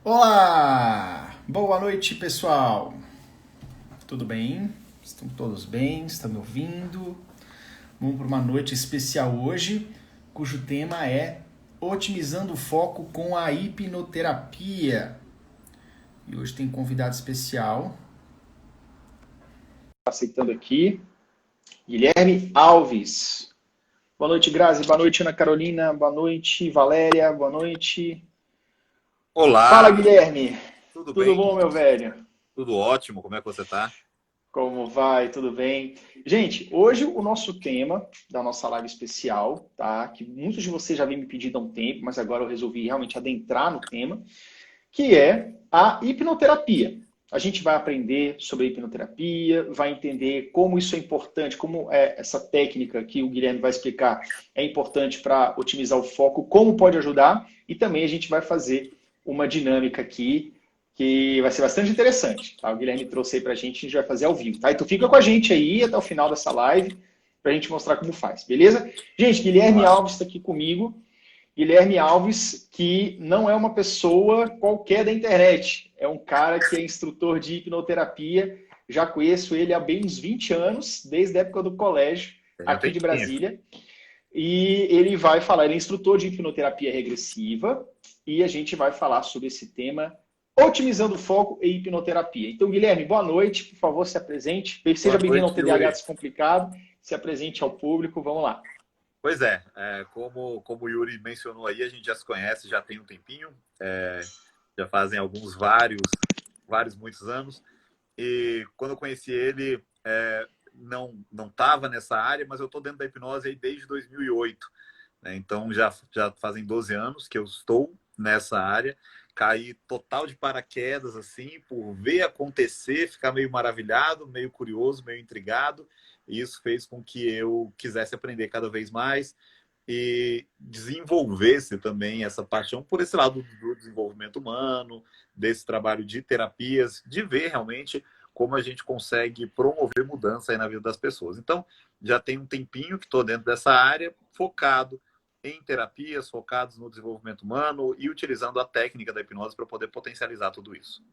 Olá! Boa noite, pessoal! Tudo bem? Estão todos bem? Estão me ouvindo? Vamos para uma noite especial hoje, cujo tema é Otimizando o Foco com a Hipnoterapia. E hoje tem convidado especial. Aceitando aqui, Guilherme Alves. Boa noite, Grazi. Boa noite, Ana Carolina. Boa noite, Valéria. Boa noite. Fala, Olá, Guilherme. tudo Tudo bem? bom, meu velho? Tudo ótimo, como é que você está? Como vai? Tudo bem? Gente, hoje o nosso tema da nossa live especial, tá? Que muitos de vocês já vêm me pedindo há um tempo, mas agora eu resolvi realmente adentrar no tema, que é a hipnoterapia. A gente vai aprender sobre a hipnoterapia, vai entender como isso é importante, como é essa técnica que o Guilherme vai explicar é importante para otimizar o foco, como pode ajudar, e também a gente vai fazer uma dinâmica aqui que vai ser bastante interessante. Tá? O Guilherme trouxe aí para a gente vai fazer ao vivo. Tá? Então fica com a gente aí até o final dessa live para a gente mostrar como faz, beleza? Gente, Guilherme Claro. Alves está aqui comigo. Guilherme Alves, que não é uma pessoa qualquer da internet, é um cara que é instrutor de hipnoterapia. Já conheço ele há bem uns 20 anos, desde a época do colégio, Tem um aqui de tempinho. Brasília. E ele vai falar, ele é instrutor de hipnoterapia regressiva, e a gente vai falar sobre esse tema, otimizando o foco e hipnoterapia. Então, Guilherme, boa noite, por favor, se apresente. Seja Boa bem-vindo ao noite, TDAH Yuri. Descomplicado, se apresente ao público, vamos lá. Pois é, como o Yuri mencionou aí, a gente já se conhece, já tem um tempinho, já fazem muitos anos. E quando eu conheci ele, não estava nessa área, mas eu estou dentro da hipnose aí desde 2008. Né? Então já fazem 12 anos que eu estou nessa área. Caí total de paraquedas, assim, por ver acontecer, ficar meio maravilhado, meio curioso, meio intrigado. E isso fez com que eu quisesse aprender cada vez mais e desenvolvesse também essa paixão por esse lado do desenvolvimento humano, desse trabalho de terapias, de ver realmente como a gente consegue promover mudança aí na vida das pessoas. Então, já tem um tempinho que estou dentro dessa área, focado em terapias, focados no desenvolvimento humano e utilizando a técnica da hipnose para poder potencializar tudo isso.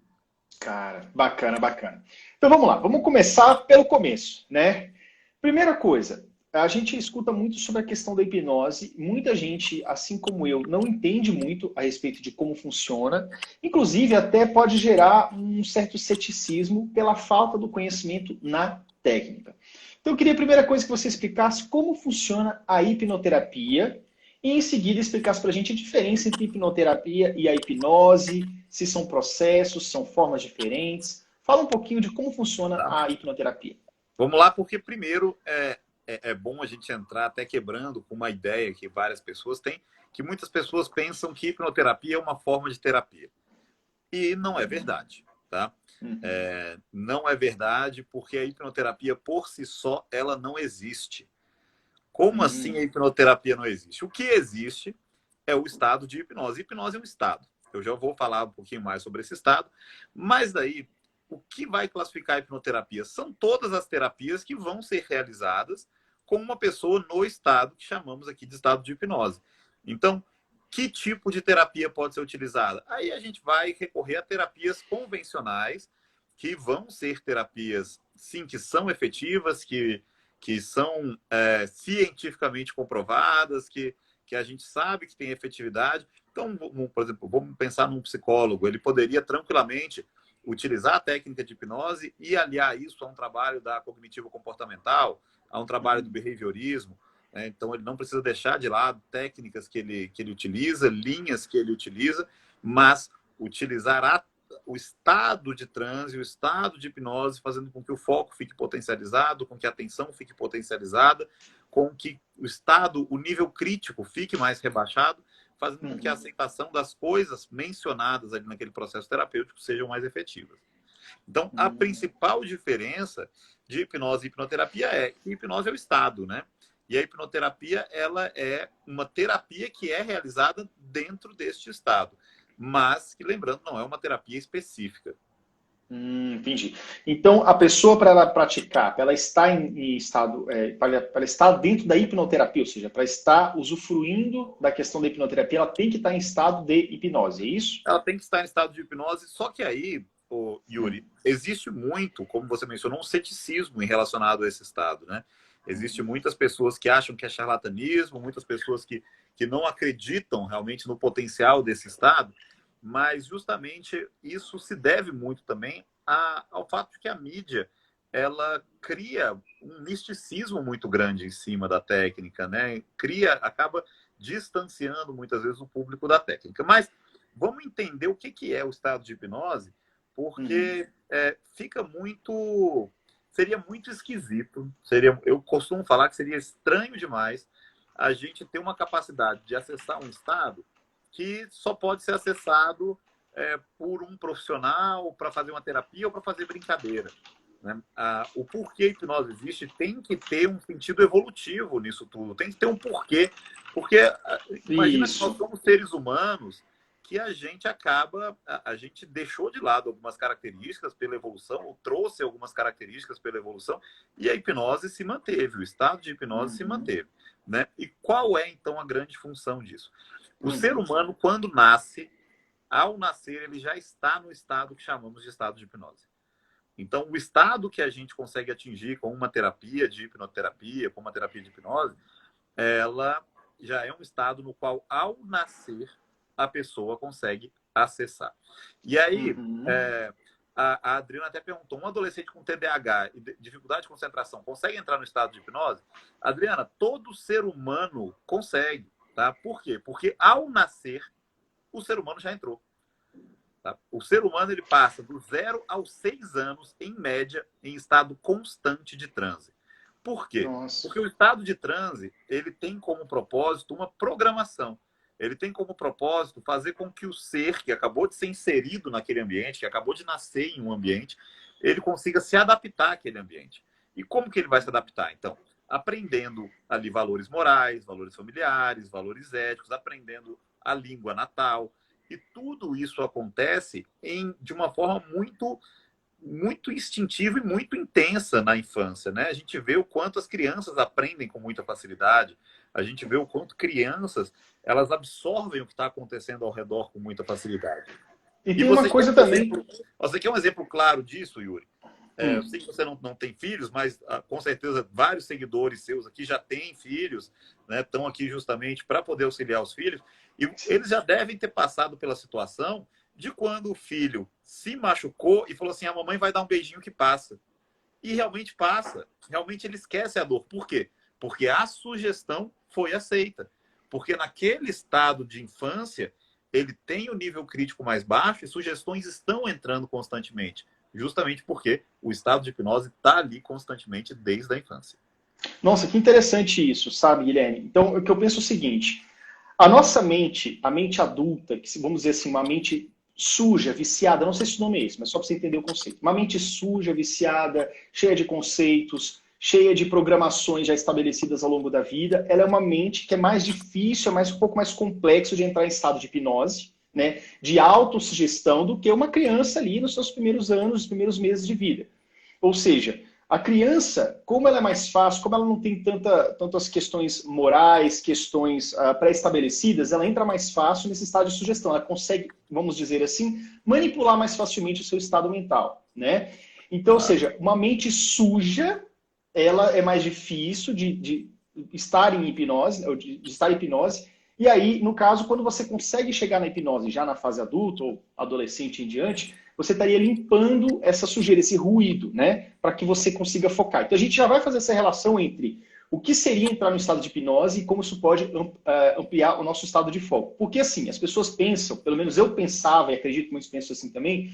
Cara, bacana, bacana. Então vamos lá, vamos começar pelo começo, né? Primeira coisa, a gente escuta muito sobre a questão da hipnose. Muita gente, assim como eu, não entende muito a respeito de como funciona. Inclusive, até pode gerar um certo ceticismo pela falta do conhecimento na técnica. Então, eu queria a primeira coisa que você explicasse como funciona a hipnoterapia e, em seguida, explicasse para a gente a diferença entre hipnoterapia e a hipnose, se são processos, são formas diferentes. Fala um pouquinho de como funciona Tá? a hipnoterapia. Vamos lá, porque primeiro é bom a gente entrar até quebrando com uma ideia que várias pessoas têm, que muitas pessoas pensam que hipnoterapia é uma forma de terapia. E não é verdade, tá? Uhum. Não é verdade porque a hipnoterapia por si só, ela não existe. Como assim a Hum. hipnoterapia não existe? O que existe é o estado de hipnose. Hipnose é um estado. Eu já vou falar um pouquinho mais sobre esse estado, mas daí o que vai classificar a hipnoterapia? São todas as terapias que vão ser realizadas com uma pessoa no estado que chamamos aqui de estado de hipnose. Então, que tipo de terapia pode ser utilizada? Aí a gente vai recorrer a terapias convencionais, que vão ser terapias, sim, que são efetivas, que são cientificamente comprovadas, que a gente sabe que tem efetividade. Então, por exemplo, vamos pensar num psicólogo, ele poderia tranquilamente utilizar a técnica de hipnose e aliar isso a um trabalho da cognitivo-comportamental, a um trabalho do Uhum. behaviourismo. Né? Então, ele não precisa deixar de lado técnicas que ele utiliza, linhas que ele utiliza, mas utilizar o estado de transe, o estado de hipnose, fazendo com que o foco fique potencializado, com que a atenção fique potencializada, com que o estado, o nível crítico fique mais rebaixado, fazendo com que a Uhum. aceitação das coisas mencionadas ali naquele processo terapêutico sejam mais efetivas. Então, a Uhum. principal diferença de hipnose e hipnoterapia é que hipnose é o estado, né? E a hipnoterapia, ela é uma terapia que é realizada dentro deste estado, mas que, lembrando, não é uma terapia específica. Entendi. Então, a pessoa, para ela praticar, para ela estar em estado, para ela estar dentro da hipnoterapia, ou seja, para estar usufruindo da questão da hipnoterapia, ela tem que estar em estado de hipnose, é isso? Ela tem que estar em estado de hipnose, só que aí, Hum. Yuri, existe muito, como você mencionou, um ceticismo em relacionado a esse estado, né? Existem muitas pessoas que acham que é charlatanismo, muitas pessoas que não acreditam realmente no potencial desse estado, mas justamente isso se deve muito também ao fato de que a mídia ela cria um misticismo muito grande em cima da técnica, né? Acaba distanciando muitas vezes o público da técnica. Mas vamos entender o que é o estado de hipnose, porque fica muito... Seria muito esquisito, eu costumo falar que seria estranho demais a gente ter uma capacidade de acessar um estado que só pode ser acessado por um profissional para fazer uma terapia ou para fazer brincadeira. Né? O porquê a hipnose existe tem que ter um sentido evolutivo nisso tudo, tem que ter um porquê. Porque imagina que nós somos seres humanos que a gente deixou de lado algumas características pela evolução, ou trouxe algumas características pela evolução, e a hipnose se manteve, o estado de hipnose se manteve. Né? E qual é, então, a grande função disso? O ser humano, quando nasce, ao nascer, ele já está no estado que chamamos de estado de hipnose. Então, o estado que a gente consegue atingir com uma terapia de hipnoterapia, com uma terapia de hipnose, ela já é um estado no qual, ao nascer, a pessoa consegue acessar. E aí, a Adriana até perguntou, um adolescente com TDAH e dificuldade de concentração consegue entrar no estado de hipnose? Adriana, todo ser humano consegue. Tá? Por quê? Porque, ao nascer, o ser humano já entrou. Tá? O ser humano ele passa do 0 aos 6 anos, em média, em estado constante de transe. Por quê? Nossa. Porque o estado de transe ele tem como propósito uma programação. Ele tem como propósito fazer com que o ser que acabou de ser inserido naquele ambiente, que acabou de nascer em um ambiente, ele consiga se adaptar àquele ambiente. E como que ele vai se adaptar, então? Aprendendo ali valores morais, valores familiares, valores éticos, aprendendo a língua natal. E tudo isso acontece de uma forma muito instintiva e muito intensa na infância, né? A gente vê o quanto as crianças aprendem com muita facilidade, a gente vê o quanto crianças elas absorvem o que está acontecendo ao redor com muita facilidade. E tem uma coisa também... Você quer um exemplo claro disso, Yuri? Eu sei que você não tem filhos, mas com certeza vários seguidores seus aqui já têm filhos, né? Estão aqui justamente para poder auxiliar os filhos. E eles já devem ter passado pela situação de quando o filho se machucou e falou assim, a mamãe vai dar um beijinho que passa. E realmente passa. Realmente ele esquece a dor. Por quê? Porque a sugestão foi aceita. Porque naquele estado de infância, ele tem o nível crítico mais baixo e sugestões estão entrando constantemente. Justamente porque o estado de hipnose está ali constantemente desde a infância. Nossa, que interessante isso, sabe, Guilherme? Então, o que eu penso é o seguinte, a nossa mente, a mente adulta, que vamos dizer assim, uma mente suja, viciada, não sei se o nome é esse, mas só para você entender o conceito. Uma mente suja, viciada, cheia de conceitos, cheia de programações já estabelecidas ao longo da vida, ela é uma mente que é mais difícil, um pouco mais complexo de entrar em estado de hipnose, né, de autossugestão do que uma criança ali nos seus primeiros anos, nos primeiros meses de vida. Ou seja, a criança, como ela é mais fácil, como ela não tem tantas questões morais, questões pré-estabelecidas, ela entra mais fácil nesse estado de sugestão. Ela consegue, vamos dizer assim, manipular mais facilmente o seu estado mental, né? Então, ou seja, uma mente suja, ela é mais difícil de estar em hipnose, ou de estar em hipnose. E aí, no caso, quando você consegue chegar na hipnose já na fase adulta ou adolescente em diante, você estaria limpando essa sujeira, esse ruído, né? Para que você consiga focar. Então a gente já vai fazer essa relação entre o que seria entrar no estado de hipnose e como isso pode ampliar o nosso estado de foco. Porque assim, as pessoas pensam, pelo menos eu pensava e acredito que muitos pensam assim também,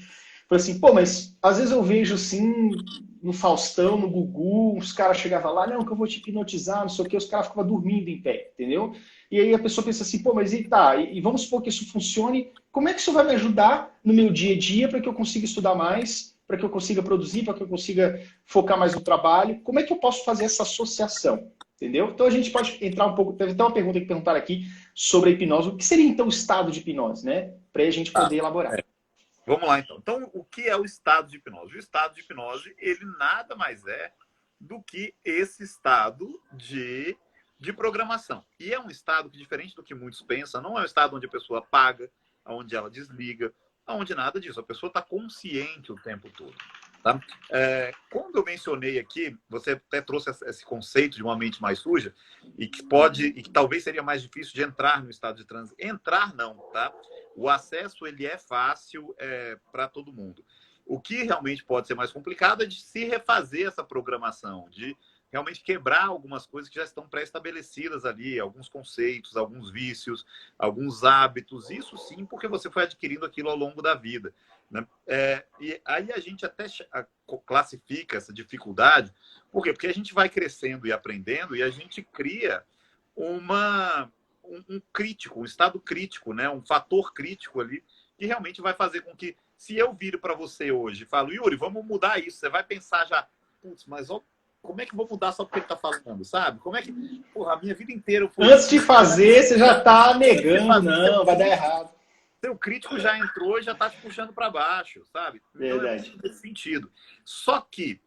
falei assim, pô, mas às vezes eu vejo assim, no Faustão, no Gugu, os caras chegavam lá, não, que eu vou te hipnotizar, não sei o quê, os caras ficavam dormindo em pé, entendeu? E aí a pessoa pensa assim, pô, mas e vamos supor que isso funcione, como é que isso vai me ajudar no meu dia a dia para que eu consiga estudar mais, para que eu consiga produzir, para que eu consiga focar mais no trabalho? Como é que eu posso fazer essa associação? Entendeu? Então a gente pode entrar um pouco, teve até uma pergunta que perguntaram aqui sobre a hipnose, o que seria então o estado de hipnose, né? Para a gente poder elaborar. Vamos lá, então. Então, o que é o estado de hipnose? O estado de hipnose, ele nada mais é do que esse estado de programação. E é um estado que, diferente do que muitos pensam, não é um estado onde a pessoa apaga, onde ela desliga, onde nada disso. A pessoa está consciente o tempo todo. Tá? Quando eu mencionei aqui, você até trouxe esse conceito de uma mente mais suja e que talvez seria mais difícil de entrar no estado de transe. Entrar não, tá? O acesso ele é fácil para todo mundo. O que realmente pode ser mais complicado é de se refazer essa programação, de realmente quebrar algumas coisas que já estão pré-estabelecidas ali, alguns conceitos, alguns vícios, alguns hábitos. Isso sim, porque você foi adquirindo aquilo ao longo da vida. Né? E aí a gente até classifica essa dificuldade. Por quê? Porque a gente vai crescendo e aprendendo e a gente cria um crítico, um estado crítico, né? Um fator crítico ali, que realmente vai fazer com que, se eu viro para você hoje e falo, Yuri, vamos mudar isso, você vai pensar já, putz, mas como é que eu vou mudar só porque ele está falando, sabe? Como é que, porra, a minha vida inteira eu fui... Antes de fazer, você já está negando, não, vai dar errado. Seu crítico já entrou e já está te puxando para baixo, sabe? Então é muito nesse sentido. Só que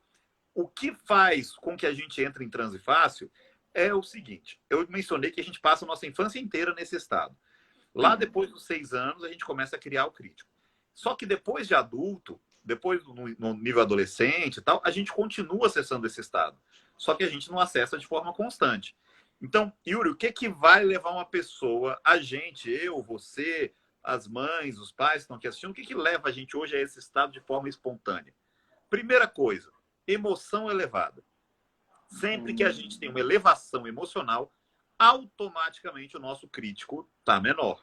o que faz com que a gente entre em transe fácil é o seguinte. Eu mencionei que a gente passa a nossa infância inteira nesse estado. Lá depois dos 6 anos, a gente começa a criar o crítico. Só que depois de adulto, depois no nível adolescente e tal, a gente continua acessando esse estado. Só que a gente não acessa de forma constante. Então, Yuri, o que vai levar uma pessoa, a gente, eu, você, as mães, os pais que estão aqui assistindo, o que leva a gente hoje a esse estado de forma espontânea? Primeira coisa, emoção elevada. Sempre que a gente tem uma elevação emocional, automaticamente o nosso crítico está menor.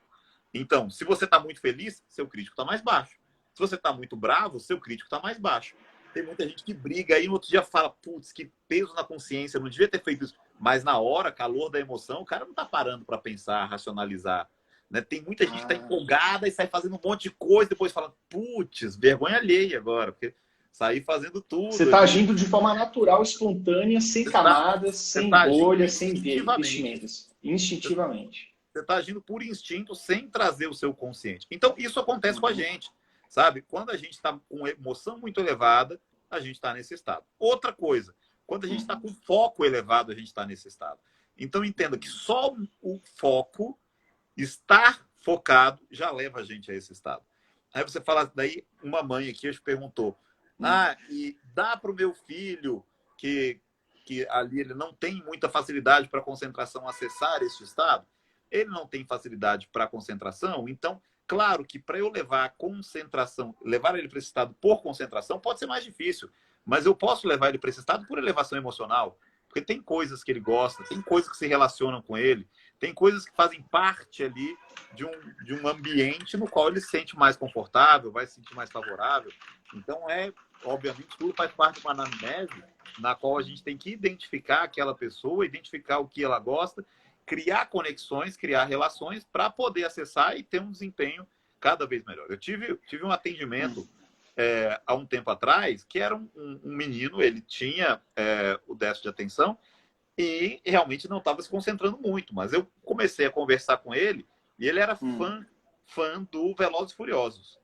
Então, se você está muito feliz, seu crítico está mais baixo. Se você está muito bravo, seu crítico está mais baixo. Tem muita gente que briga aí no outro dia fala, putz, que peso na consciência, não devia ter feito isso. Mas na hora, calor da emoção, o cara não está parando para pensar, racionalizar. Né? Tem muita gente que está empolgada e sai fazendo um monte de coisa, depois fala, putz, vergonha alheia agora, porque sair fazendo tudo. Você está agindo de forma natural, espontânea, sem camadas, sem bolhas, sem vestimentas. Instintivamente. Você está agindo por instinto, sem trazer o seu consciente. Então, isso acontece com a gente, sabe? Quando a gente está com emoção muito elevada, a gente está nesse estado. Outra coisa, quando a gente está com foco elevado, a gente está nesse estado. Então, entenda que só o foco, estar focado, já leva a gente a esse estado. Aí você fala, daí uma mãe aqui te perguntou, e dá para o meu filho que ali ele não tem muita facilidade para concentração acessar esse estado? Ele não tem facilidade para concentração, então, claro que para eu levar a concentração, levar ele para esse estado por concentração, pode ser mais difícil, mas eu posso levar ele para esse estado por elevação emocional, porque tem coisas que ele gosta, tem coisas que se relacionam com ele, tem coisas que fazem parte ali de um ambiente no qual ele se sente mais confortável, vai se sentir mais favorável. Então, obviamente, tudo faz parte de uma anamnese na qual a gente tem que identificar aquela pessoa, identificar o que ela gosta, criar conexões, criar relações para poder acessar e ter um desempenho cada vez melhor. Eu tive um atendimento há um tempo atrás, que era um menino, ele tinha o déficit de atenção e realmente não estava se concentrando muito, mas eu comecei a conversar com ele e ele era fã do Velozes e Furiosos.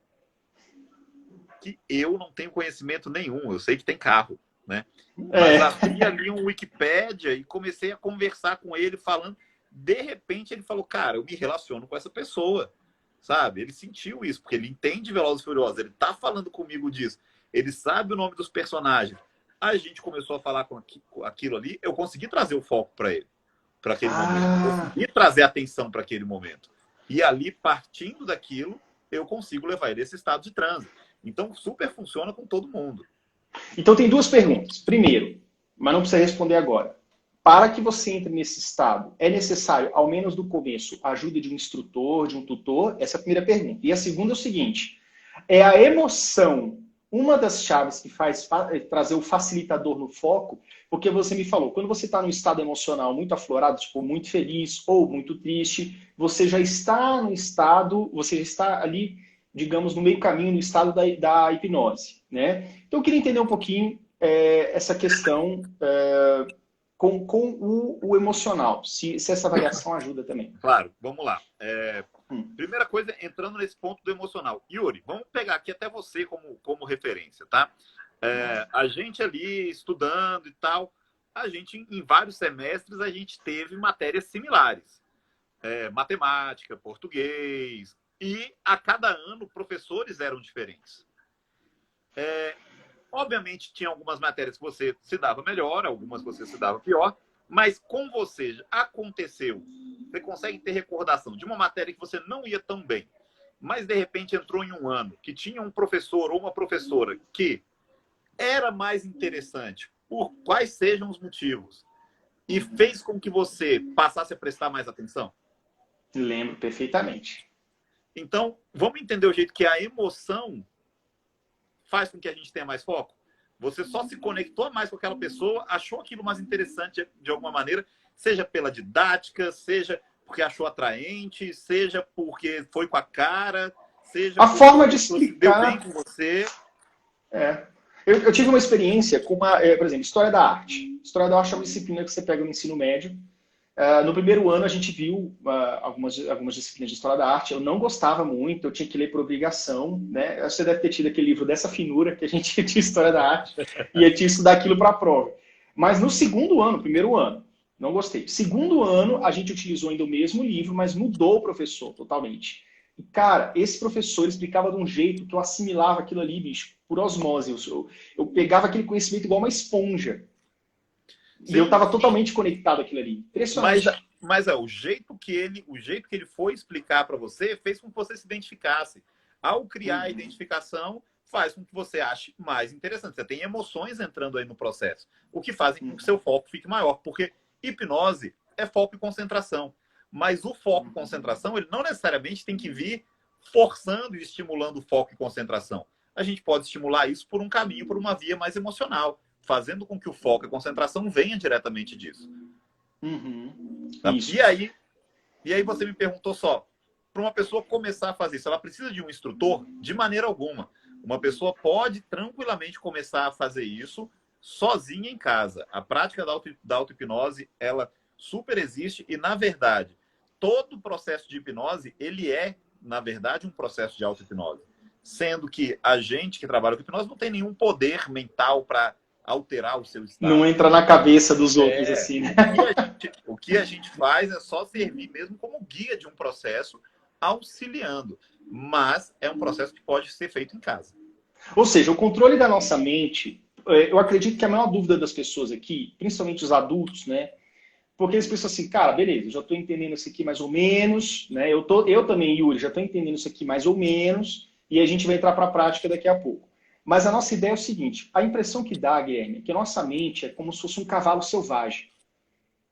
Que eu não tenho conhecimento nenhum, eu sei que tem carro, né? Mas abri ali um Wikipédia e comecei a conversar com ele falando. De repente ele falou, cara, eu me relaciono com essa pessoa, sabe? Ele sentiu isso, porque ele entende Velozes e Furiosos, ele tá falando comigo disso, ele sabe o nome dos personagens. A gente começou a falar com aquilo ali, eu consegui trazer o foco para ele, para aquele momento, consegui trazer atenção para aquele momento. E ali, partindo daquilo, eu consigo levar ele a esse estado de transe. Então, super funciona com todo mundo. Então, tem 2 perguntas. Primeiro, mas não precisa responder agora. Para que você entre nesse estado, é necessário, ao menos no começo, a ajuda de um instrutor, de um tutor? Essa é a primeira pergunta. E a segunda é o seguinte, é a emoção uma das chaves que faz trazer o facilitador no foco? Porque você me falou, quando você está num estado emocional muito aflorado, tipo muito feliz ou muito triste, você já está no estado, você já está ali, digamos, no meio caminho, no estado da hipnose, né? Então eu queria entender um pouquinho essa questão com o emocional, se essa variação ajuda também. Claro, vamos lá. Primeira coisa, entrando nesse ponto do emocional. Yuri, vamos pegar aqui até você como referência, tá? A gente ali estudando e tal, a gente, em vários semestres, a gente teve matérias similares. Matemática, português, e a cada ano professores eram diferentes. Obviamente, tinha algumas matérias que você se dava melhor, algumas que você se dava pior, mas com você aconteceu, você consegue ter recordação de uma matéria que você não ia tão bem, mas de repente entrou em um ano que tinha um professor ou uma professora que era mais interessante, por quais sejam os motivos, e fez com que você passasse a prestar mais atenção? Lembro perfeitamente. Então, vamos entender o jeito que a emoção faz com que a gente tenha mais foco? Você só se conectou mais com aquela pessoa, achou aquilo mais interessante de alguma maneira, seja pela didática, seja porque achou atraente, seja porque foi com a cara, seja a porque forma de se deu explicar bem com você. Eu tive uma experiência com por exemplo, História da Arte. História da Arte é uma disciplina que você pega no ensino médio. No primeiro ano a gente viu algumas disciplinas de História da Arte. Eu não gostava muito, eu tinha que ler por obrigação, né? Você deve ter tido aquele livro dessa finura que a gente tinha História da Arte e eu tinha que estudar aquilo para a prova. Mas no segundo ano, primeiro ano, não gostei. Segundo ano, a gente utilizou ainda o mesmo livro, mas mudou o professor totalmente. E, cara, esse professor explicava de um jeito que eu assimilava aquilo ali, bicho, por osmose. Eu pegava aquele conhecimento igual uma esponja. Sim. E eu estava totalmente conectado àquilo ali. Impressionante. Mas o jeito que ele foi explicar para você fez com que você se identificasse. Ao criar a identificação, faz com que você ache mais interessante. Você tem emoções entrando aí no processo, o que faz com que seu foco fique maior. Porque hipnose é foco e concentração. Mas o foco e concentração, ele não necessariamente tem que vir forçando e estimulando o foco e concentração. A gente pode estimular isso por um caminho, por uma via mais emocional, fazendo com que o foco e a concentração venha diretamente disso. Tá? E aí você me perguntou só, para uma pessoa começar a fazer isso, ela precisa de um instrutor? De maneira alguma. Uma pessoa pode tranquilamente começar a fazer isso sozinha em casa. A prática da auto-hipnose, ela super existe e, na verdade, todo o processo de hipnose, ele é, na verdade, um processo de auto-hipnose. Sendo que a gente que trabalha com hipnose não tem nenhum poder mental para alterar o seu estado. Não entra na cabeça dos outros, assim, né? O que a gente faz é só servir mesmo como guia de um processo, auxiliando. Mas é um processo que pode ser feito em casa. Ou seja, o controle da nossa mente, eu acredito que a maior dúvida das pessoas aqui, principalmente os adultos, né? Porque eles pensam assim, cara, beleza, eu já estou entendendo isso aqui mais ou menos, né? Eu também, Yuri, já estou entendendo isso aqui mais ou menos, e a gente vai entrar para a prática daqui a pouco. Mas a nossa ideia é o seguinte, a impressão que dá, Guilherme, é que a nossa mente é como se fosse um cavalo selvagem,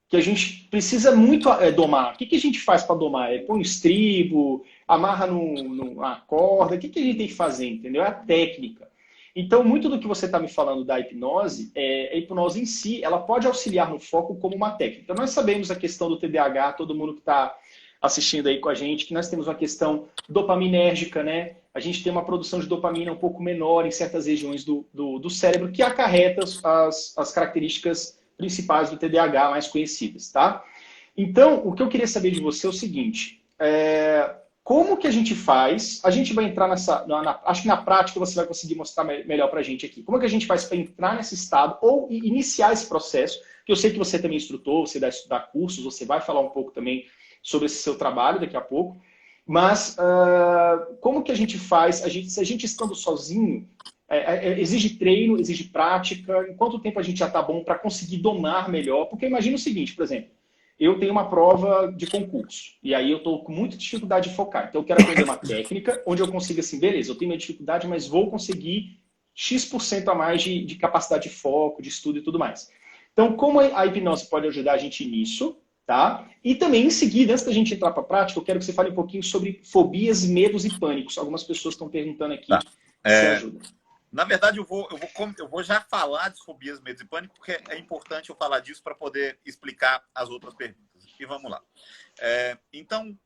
que a gente precisa muito domar. O que a gente faz para domar? Põe um estribo, amarra numa corda, o que a gente tem que fazer, entendeu? É a técnica. Então, muito do que você está me falando da hipnose, a hipnose em si, ela pode auxiliar no foco como uma técnica. Nós sabemos a questão do TDAH, todo mundo que está assistindo aí com a gente, que nós temos uma questão dopaminérgica, né? A gente tem uma produção de dopamina um pouco menor em certas regiões do cérebro, que acarreta as características principais do TDAH mais conhecidas, tá? Então, o que eu queria saber de você é o seguinte, como que a gente faz? A gente vai entrar acho que na prática você vai conseguir mostrar melhor pra gente aqui. Como é que a gente faz para entrar nesse estado ou iniciar esse processo? Que eu sei que você também é instrutor, você dá cursos, você vai falar um pouco também sobre esse seu trabalho daqui a pouco. Mas como que a gente faz? Se a gente estando sozinho, exige treino, exige prática. Em quanto tempo a gente já está bom para conseguir domar melhor? Porque imagina o seguinte, por exemplo, eu tenho uma prova de concurso e aí eu estou com muita dificuldade de focar. Então eu quero aprender uma técnica onde eu consiga assim, beleza, eu tenho minha dificuldade, mas vou conseguir X% a mais de capacidade de foco, de estudo e tudo mais. Então, como a hipnose pode ajudar a gente nisso? Tá? E também, em seguida, antes da gente entrar para a prática, eu quero que você fale um pouquinho sobre fobias, medos e pânicos. Algumas pessoas estão perguntando aqui se ajuda. Na verdade, eu vou já falar de fobias, medos e pânicos, porque é importante eu falar disso para poder explicar as outras perguntas. E vamos lá. Então,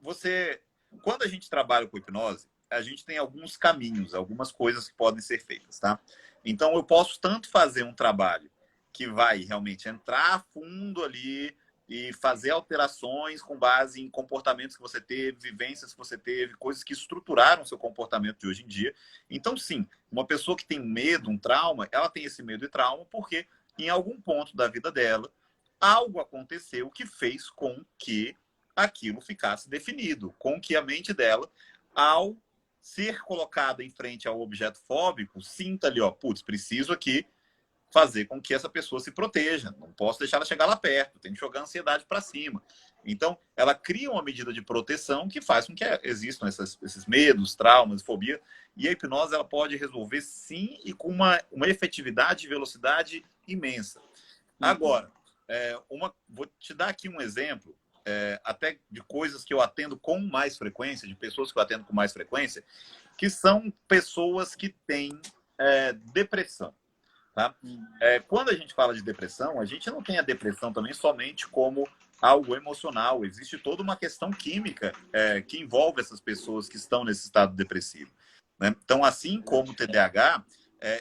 quando a gente trabalha com hipnose, a gente tem alguns caminhos, algumas coisas que podem ser feitas, tá? Então, eu posso tanto fazer um trabalho que vai realmente entrar a fundo ali e fazer alterações com base em comportamentos que você teve, vivências que você teve, coisas que estruturaram seu comportamento de hoje em dia. Então, sim, uma pessoa que tem medo, um trauma, ela tem esse medo e trauma porque em algum ponto da vida dela, algo aconteceu que fez com que aquilo ficasse definido, com que a mente dela, ao ser colocada em frente ao objeto fóbico, sinta ali, ó, putz, preciso aqui fazer com que essa pessoa se proteja. Não posso deixar ela chegar lá perto, tem que jogar a ansiedade para cima. Então, ela cria uma medida de proteção que faz com que existam esses medos, traumas, fobia. E a hipnose ela pode resolver sim e com uma efetividade e velocidade imensa. Agora, vou te dar aqui um exemplo, até de coisas que eu atendo com mais frequência, de pessoas que eu atendo com mais frequência, que são pessoas que têm depressão. Tá? Quando a gente fala de depressão, a gente não tem a depressão também somente como algo emocional. Existe toda uma questão química que envolve essas pessoas que estão nesse estado depressivo. Né? Então, assim como o TDAH,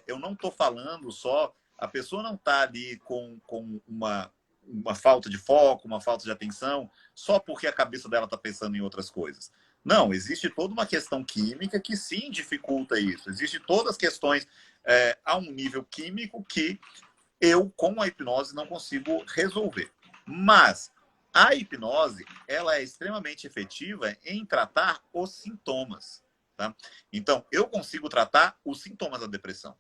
eu não estou falando só... A pessoa não está ali com uma falta de foco, uma falta de atenção, só porque a cabeça dela está pensando em outras coisas. Não, existe toda uma questão química que sim dificulta isso. Existem todas as questões a um nível químico que eu, com a hipnose, não consigo resolver. Mas a hipnose, ela é extremamente efetiva em tratar os sintomas. Tá? Então, eu consigo tratar os sintomas da depressão.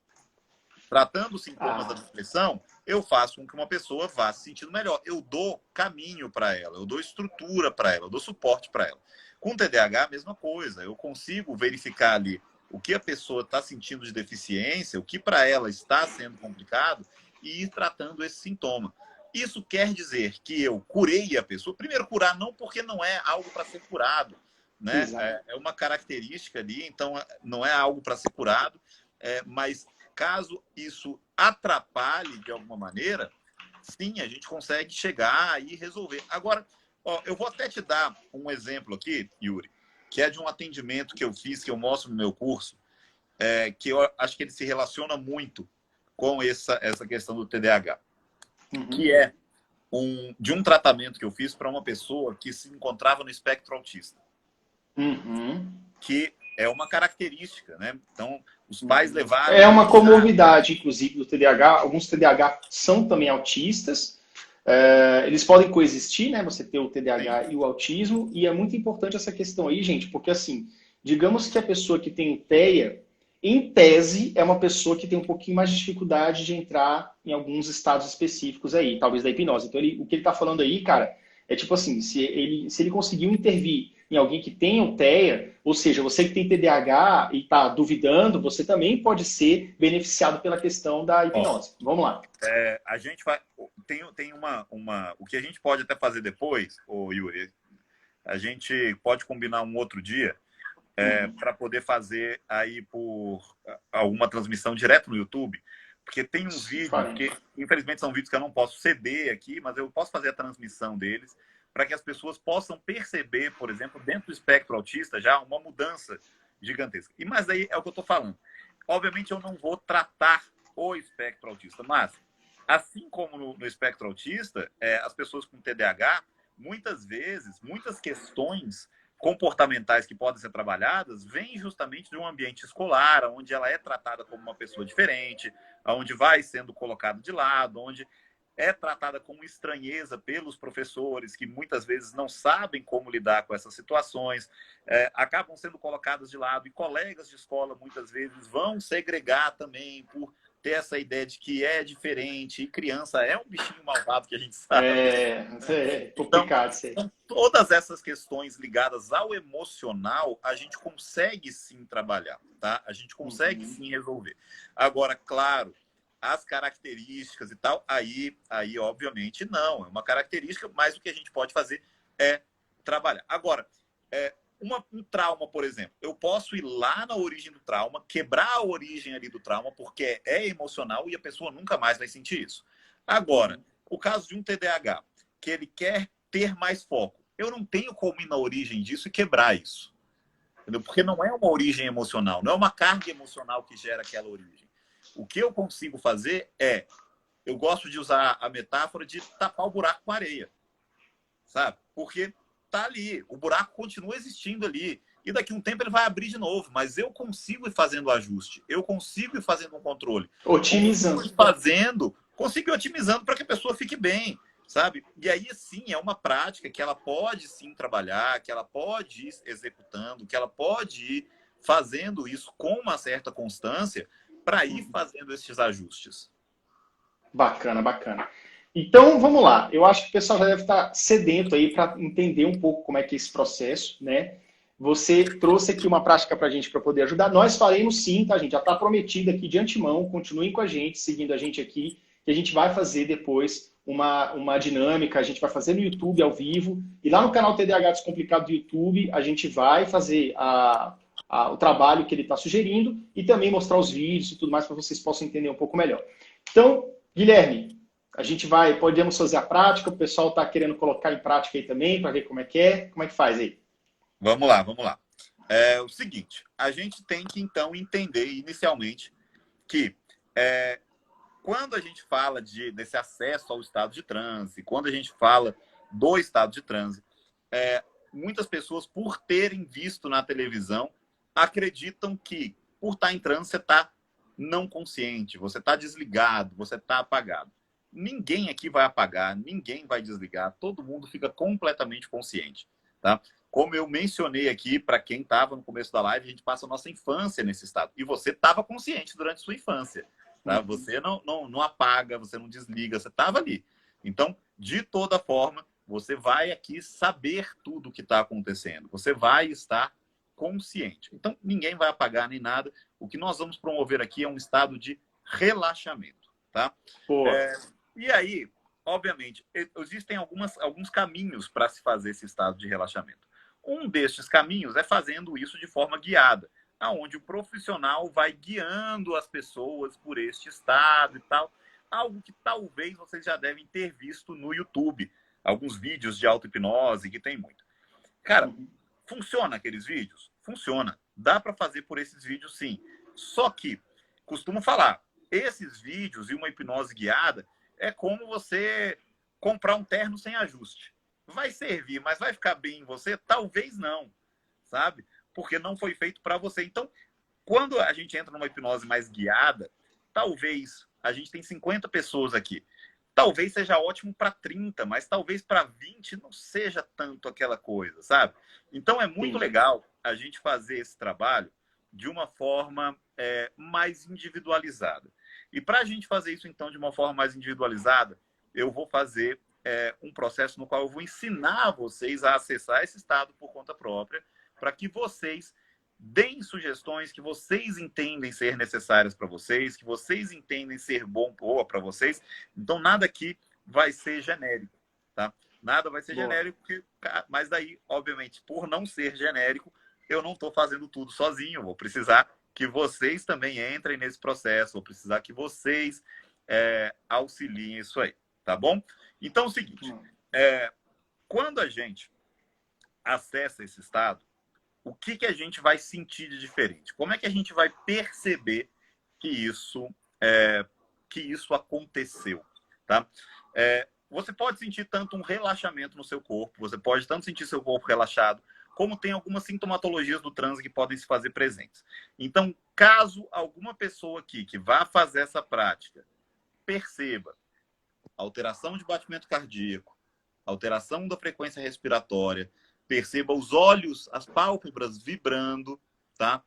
Tratando os sintomas da depressão, eu faço com que uma pessoa vá se sentindo melhor. Eu dou caminho para ela, eu dou estrutura para ela, eu dou suporte para ela. Com o TDAH, a mesma coisa. Eu consigo verificar ali o que a pessoa está sentindo de deficiência, o que para ela está sendo complicado e ir tratando esse sintoma. Isso quer dizer que eu curei a pessoa. Primeiro, curar não porque não é algo para ser curado. Né? É uma característica ali, então não é algo para ser curado, mas... Caso isso atrapalhe de alguma maneira, sim, a gente consegue chegar e resolver. Agora, eu vou até te dar um exemplo aqui, Yuri, que é de um atendimento que eu fiz, que eu mostro no meu curso, que eu acho que ele se relaciona muito com essa questão do TDAH, que é de um tratamento que eu fiz para uma pessoa que se encontrava no espectro autista. Que é uma característica, né? Então, os pais levaram... É uma comorbidade, inclusive, do TDAH. Alguns TDAH são também autistas. Eles podem coexistir, né? Você ter o TDAH Sim. e o autismo. E é muito importante essa questão aí, gente, porque, assim, digamos que a pessoa que tem TEA, em tese, é uma pessoa que tem um pouquinho mais de dificuldade de entrar em alguns estados específicos aí, talvez da hipnose. Então, o que ele está falando aí, cara, é tipo assim, se ele conseguiu intervir em alguém que tem o TEA, ou seja, você que tem TDAH e está duvidando, você também pode ser beneficiado pela questão da hipnose. Vamos lá. A gente vai... Tem o que a gente pode até fazer depois, Yuri, a gente pode combinar um outro dia para poder fazer aí por alguma transmissão direto no YouTube, porque tem uns vídeos que, infelizmente, são vídeos que eu não posso ceder aqui, mas eu posso fazer a transmissão deles, para que as pessoas possam perceber, por exemplo, dentro do espectro autista, já uma mudança gigantesca. Mas aí é o que eu estou falando. Obviamente, eu não vou tratar o espectro autista, mas, assim como no espectro autista, as pessoas com TDAH, muitas vezes, muitas questões comportamentais que podem ser trabalhadas vêm justamente de um ambiente escolar, onde ela é tratada como uma pessoa diferente, onde vai sendo colocada de lado, onde é tratada com estranheza pelos professores, que muitas vezes não sabem como lidar com essas situações, acabam sendo colocadas de lado, e colegas de escola muitas vezes vão segregar também por ter essa ideia de que é diferente, e criança é um bichinho malvado que a gente sabe. É complicado isso aí. Então, todas essas questões ligadas ao emocional, a gente consegue sim trabalhar, tá? A gente consegue sim resolver. Agora, claro, as características e tal, aí obviamente não, é uma característica, mas o que a gente pode fazer é trabalhar. Agora, um trauma, por exemplo, eu posso ir lá na origem do trauma, quebrar a origem ali do trauma, porque é emocional e a pessoa nunca mais vai sentir isso. Agora, o caso de um TDAH, que ele quer ter mais foco, eu não tenho como ir na origem disso e quebrar isso. Entendeu? Porque não é uma origem emocional, não é uma carga emocional que gera aquela origem. O que eu consigo fazer é eu gosto de usar a metáfora de tapar o buraco com areia, sabe? Porque tá ali, o buraco continua existindo ali. E daqui a um tempo ele vai abrir de novo, mas eu consigo ir fazendo o ajuste, eu consigo ir fazendo um controle, Otimizando. consigo ir otimizando para que a pessoa fique bem, sabe? E aí, sim, é uma prática que ela pode, sim, trabalhar, que ela pode ir executando, que ela pode ir fazendo isso com uma certa constância para ir fazendo esses ajustes. Bacana, bacana. Então, vamos lá. Eu acho que o pessoal já deve estar sedento aí para entender um pouco como é que é esse processo, né? Você trouxe aqui uma prática para a gente para poder ajudar. Nós faremos sim, tá, gente? Já está prometido aqui de antemão. Continuem com a gente, seguindo a gente aqui, que a gente vai fazer depois uma dinâmica. A gente vai fazer no YouTube ao vivo. E lá no canal TDAH Descomplicado do YouTube, a gente vai fazer o trabalho que ele está sugerindo e também mostrar os vídeos e tudo mais para vocês possam entender um pouco melhor. Então, Guilherme, a gente podemos fazer a prática. O pessoal está querendo colocar em prática aí também para ver como é que é. Como é que faz aí? Vamos lá, vamos lá. É o seguinte, a gente tem que, então, entender inicialmente que quando a gente fala desse acesso ao estado de transe, quando a gente fala do estado de transe, muitas pessoas, por terem visto na televisão, acreditam que, por estar em transe, você está não consciente, você está desligado, você está apagado. Ninguém aqui vai apagar, ninguém vai desligar, todo mundo fica completamente consciente, tá? Como eu mencionei aqui, para quem estava no começo da live, a gente passa a nossa infância nesse estado. E você estava consciente durante a sua infância. Tá? Você não apaga, você não desliga, você estava ali. Então, de toda forma, você vai aqui saber tudo o que está acontecendo. Você vai estar consciente. Então, ninguém vai apagar nem nada. O que nós vamos promover aqui é um estado de relaxamento. Tá? E aí, obviamente, existem alguns caminhos para se fazer esse estado de relaxamento. Um destes caminhos é fazendo isso de forma guiada, onde o profissional vai guiando as pessoas por este estado e tal. Algo que talvez vocês já devem ter visto no YouTube. Alguns vídeos de auto-hipnose, que tem muito. Cara, funciona aqueles vídeos? Funciona. Dá para fazer por esses vídeos, sim. Só que, costumo falar, esses vídeos e uma hipnose guiada é como você comprar um terno sem ajuste. Vai servir, mas vai ficar bem em você? Talvez não, sabe? Porque não foi feito para você. Então, quando a gente entra numa hipnose mais guiada, talvez, a gente tem 50 pessoas aqui, talvez seja ótimo para 30, mas talvez para 20 não seja tanto aquela coisa, sabe? Então, é muito legal a gente fazer esse trabalho de uma forma mais individualizada. E para a gente fazer isso, então, de uma forma mais individualizada, eu vou fazer um processo no qual eu vou ensinar vocês a acessar esse estado por conta própria, para que vocês deem sugestões que vocês entendem ser necessárias para vocês, que vocês entendem ser bom ou boa para vocês. Então, nada aqui vai ser genérico, tá? Nada vai ser genérico, mas daí, obviamente, por não ser genérico, eu não estou fazendo tudo sozinho. Vou precisar que vocês também entrem nesse processo, vou precisar que vocês auxiliem isso aí, tá bom? Então, é o seguinte, quando a gente acessa esse estado, o que a gente vai sentir de diferente? Como é que a gente vai perceber que isso aconteceu? Tá? Você pode sentir tanto um relaxamento no seu corpo, você pode tanto sentir seu corpo relaxado, como tem algumas sintomatologias do transe que podem se fazer presentes. Então, caso alguma pessoa aqui que vá fazer essa prática perceba alteração de batimento cardíaco, alteração da frequência respiratória, perceba os olhos, as pálpebras vibrando, tá?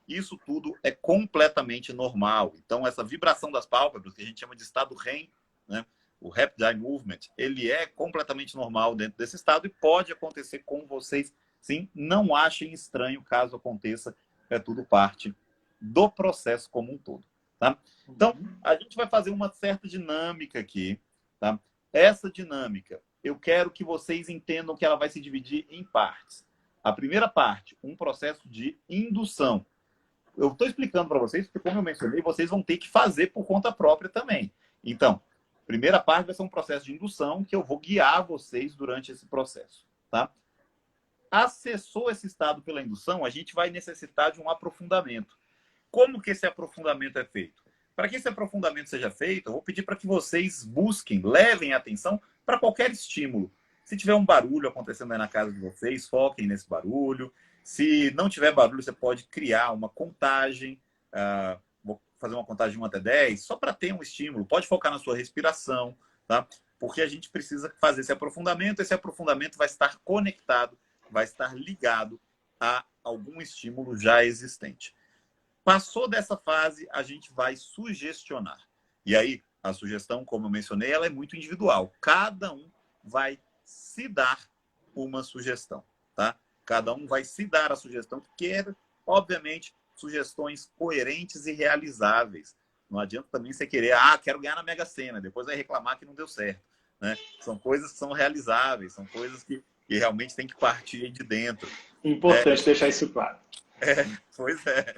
Isso tudo é completamente normal. Então, essa vibração das pálpebras, que a gente chama de estado REM, né? O Rapid Eye Movement, ele é completamente normal dentro desse estado e pode acontecer com vocês, sim. Não achem estranho caso aconteça, é tudo parte do processo como um todo, tá? Então, a gente vai fazer uma certa dinâmica aqui, tá? Essa dinâmica, eu quero que vocês entendam que ela vai se dividir em partes. A primeira parte, um processo de indução. Eu estou explicando para vocês, porque como eu mencionei, vocês vão ter que fazer por conta própria também. Então, a primeira parte vai ser um processo de indução que eu vou guiar vocês durante esse processo, tá? Acessou esse estado pela indução, a gente vai necessitar de um aprofundamento. Como que esse aprofundamento é feito? para que esse aprofundamento seja feito, eu vou pedir para que vocês busquem, levem atenção para qualquer estímulo. Se tiver um barulho acontecendo aí na casa de vocês, foquem nesse barulho. Se não tiver barulho, você pode criar uma contagem. Vou fazer uma contagem de 1 até 10, só para ter um estímulo. Pode focar na sua respiração, tá? Porque a gente precisa fazer esse aprofundamento. Esse aprofundamento vai estar conectado, vai estar ligado a algum estímulo já existente. Passou dessa fase, a gente vai sugestionar. E aí, a sugestão, como eu mencionei, ela é muito individual. Cada um vai se dar uma sugestão, tá? Cada um vai se dar a sugestão que quer, obviamente, sugestões coerentes e realizáveis. Não adianta também você querer, quero ganhar na Mega Sena, depois vai reclamar que não deu certo, né? São coisas que são realizáveis, são coisas que realmente tem que partir de dentro. Importante deixar isso claro. Pois é.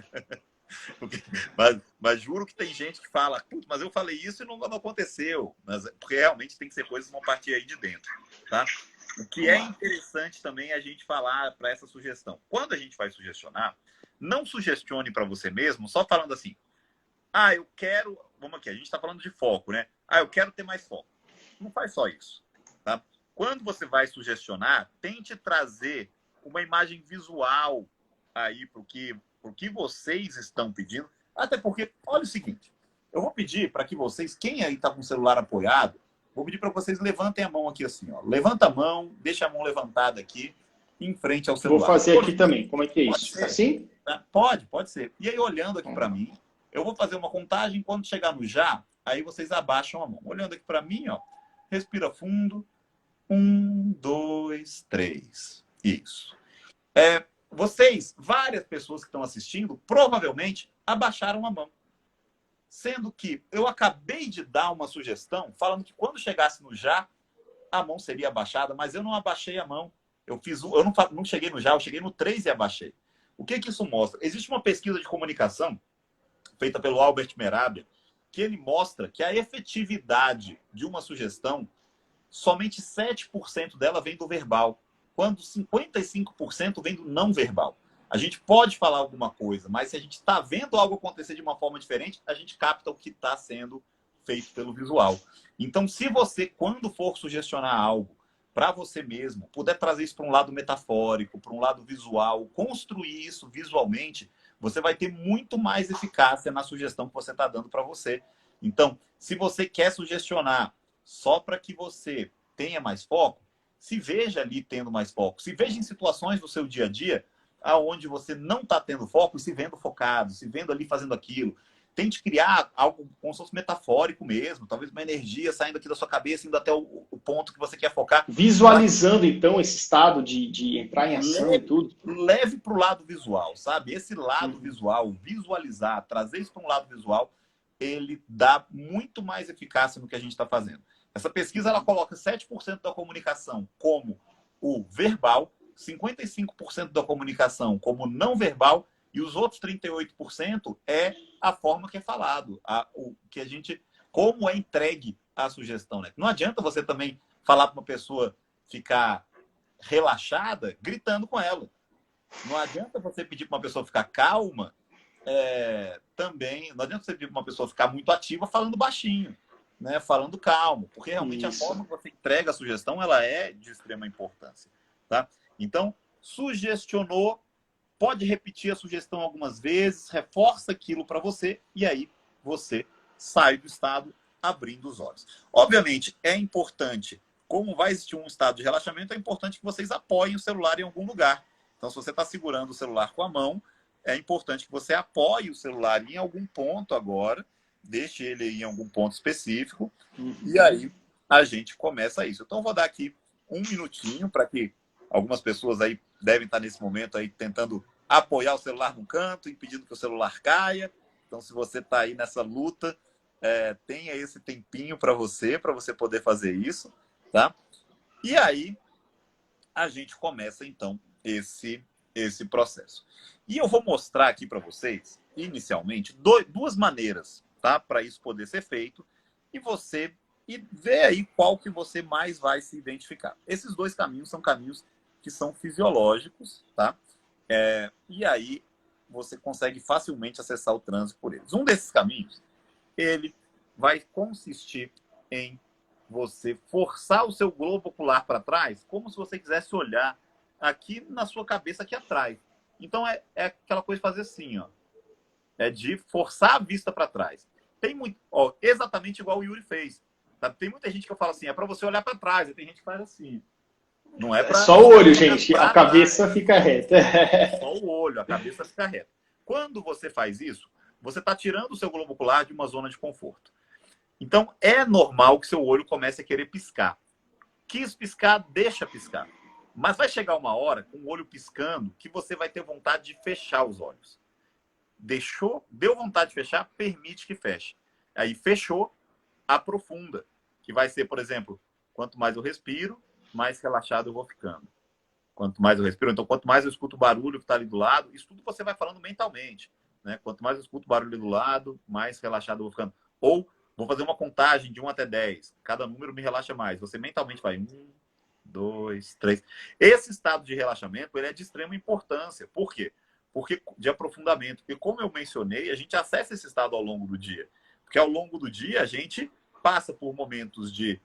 Mas juro que tem gente que fala, mas eu falei isso e não aconteceu. Porque realmente tem que ser coisas que vão partir aí de dentro, tá? O que é interessante também é a gente falar para essa sugestão. Quando a gente vai sugestionar, não sugestione para você mesmo só falando assim, eu quero... Vamos aqui, a gente está falando de foco, né? Eu quero ter mais foco. Não faz só isso, tá? Quando você vai sugestionar, tente trazer uma imagem visual aí para o que vocês estão pedindo. Até porque, olha o seguinte, eu vou pedir para que vocês, quem aí está com o celular apoiado, vou pedir para vocês levantem a mão aqui assim, ó. Levanta a mão, deixa a mão levantada aqui, em frente ao celular. Vou fazer aqui também. Como é que é isso? Ser. Assim? Pode ser. E aí, olhando aqui para mim, eu vou fazer uma contagem. Quando chegar no já, aí vocês abaixam a mão. Olhando aqui para mim, ó, respira fundo. 1, 2, 3. Isso. Vocês, várias pessoas que estão assistindo, provavelmente abaixaram a mão. Sendo que eu acabei de dar uma sugestão falando que quando chegasse no já, a mão seria abaixada, mas eu não abaixei a mão. Eu não cheguei no já, eu cheguei no 3 e abaixei. O que isso mostra? Existe uma pesquisa de comunicação feita pelo Albert Merabia, que ele mostra que a efetividade de uma sugestão, somente 7% dela vem do verbal, quando 55% vem do não verbal. A gente pode falar alguma coisa, mas se a gente está vendo algo acontecer de uma forma diferente, a gente capta o que está sendo feito pelo visual. Então, se você, quando for sugestionar algo para você mesmo, puder trazer isso para um lado metafórico, para um lado visual, construir isso visualmente, você vai ter muito mais eficácia na sugestão que você está dando para você. Então, se você quer sugestionar só para que você tenha mais foco, se veja ali tendo mais foco. Se veja em situações do seu dia a dia aonde você não está tendo foco e se vendo focado, se vendo ali fazendo aquilo. Tente criar algo como se fosse metafórico mesmo, talvez uma energia saindo aqui da sua cabeça, indo até o ponto que você quer focar. Visualizando, então, esse estado de entrar em ação e tudo. Leve para o lado visual, sabe? Esse lado visual, visualizar, trazer isso para um lado visual, ele dá muito mais eficácia no que a gente está fazendo. Essa pesquisa ela coloca 7% da comunicação como o verbal, 55% da comunicação como não verbal, e os outros 38% é a forma que é falado, como é entregue a sugestão, né? Não adianta você também falar para uma pessoa ficar relaxada gritando com ela. Não adianta você pedir para uma pessoa ficar calma, também. Não adianta você pedir para uma pessoa ficar muito ativa falando baixinho, né? Falando calmo, porque realmente a forma que você entrega a sugestão ela é de extrema importância, tá? Então, sugestionou, pode repetir a sugestão algumas vezes, reforça aquilo para você e aí você sai do estado abrindo os olhos. Obviamente, é importante, como vai existir um estado de relaxamento, é importante que vocês apoiem o celular em algum lugar. Então, se você está segurando o celular com a mão, é importante que você apoie o celular em algum ponto agora, deixe ele em algum ponto específico, e aí a gente começa isso. Então, eu vou dar aqui um minutinho para que algumas pessoas aí devem estar nesse momento aí tentando apoiar o celular no canto, impedindo que o celular caia. Então, se você está aí nessa luta, tenha esse tempinho para você poder fazer isso, tá? E aí, a gente começa, então, esse processo. E eu vou mostrar aqui para vocês, inicialmente, duas maneiras, tá? Para isso poder ser feito, e ver aí qual que você mais vai se identificar. Esses dois caminhos são caminhos que são fisiológicos, tá? E aí você consegue facilmente acessar o trânsito por eles. Um desses caminhos Ele vai consistir em você forçar o seu globo ocular para trás, como se você quisesse olhar aqui na sua cabeça, aqui atrás. Então, é aquela coisa de fazer assim, ó. É de forçar a vista para trás. Tem muito, ó, exatamente igual o Yuri fez. Tá? Tem muita gente que fala assim, é para você olhar para trás. E tem gente que faz assim. Não é É para só o olho, gente. A cabeça trás. fica reta. Só o olho, a cabeça fica reta. Quando você faz isso, você está tirando o seu globo ocular de uma zona de conforto. Então, é normal que seu olho comece a querer piscar. Quis piscar, deixa piscar. Mas vai chegar uma hora, com o olho piscando, que você vai ter vontade de fechar os olhos. Deu vontade de fechar, permite que feche. Aí fechou, aprofunda. Que vai ser, por exemplo, quanto mais eu respiro, mais relaxado eu vou ficando. Quanto mais eu respiro, então quanto mais eu escuto o barulho que está ali do lado, isso tudo você vai falando mentalmente. Né? Quanto mais eu escuto o barulho do lado, mais relaxado eu vou ficando. Ou vou fazer uma contagem de 1 até 10. Cada número me relaxa mais. Você mentalmente vai 1, 2, 3. Esse estado de relaxamento ele é de extrema importância. Por quê? Porque de aprofundamento. Porque, como eu mencionei, a gente acessa esse estado ao longo do dia. Porque ao longo do dia a gente passa por momentos de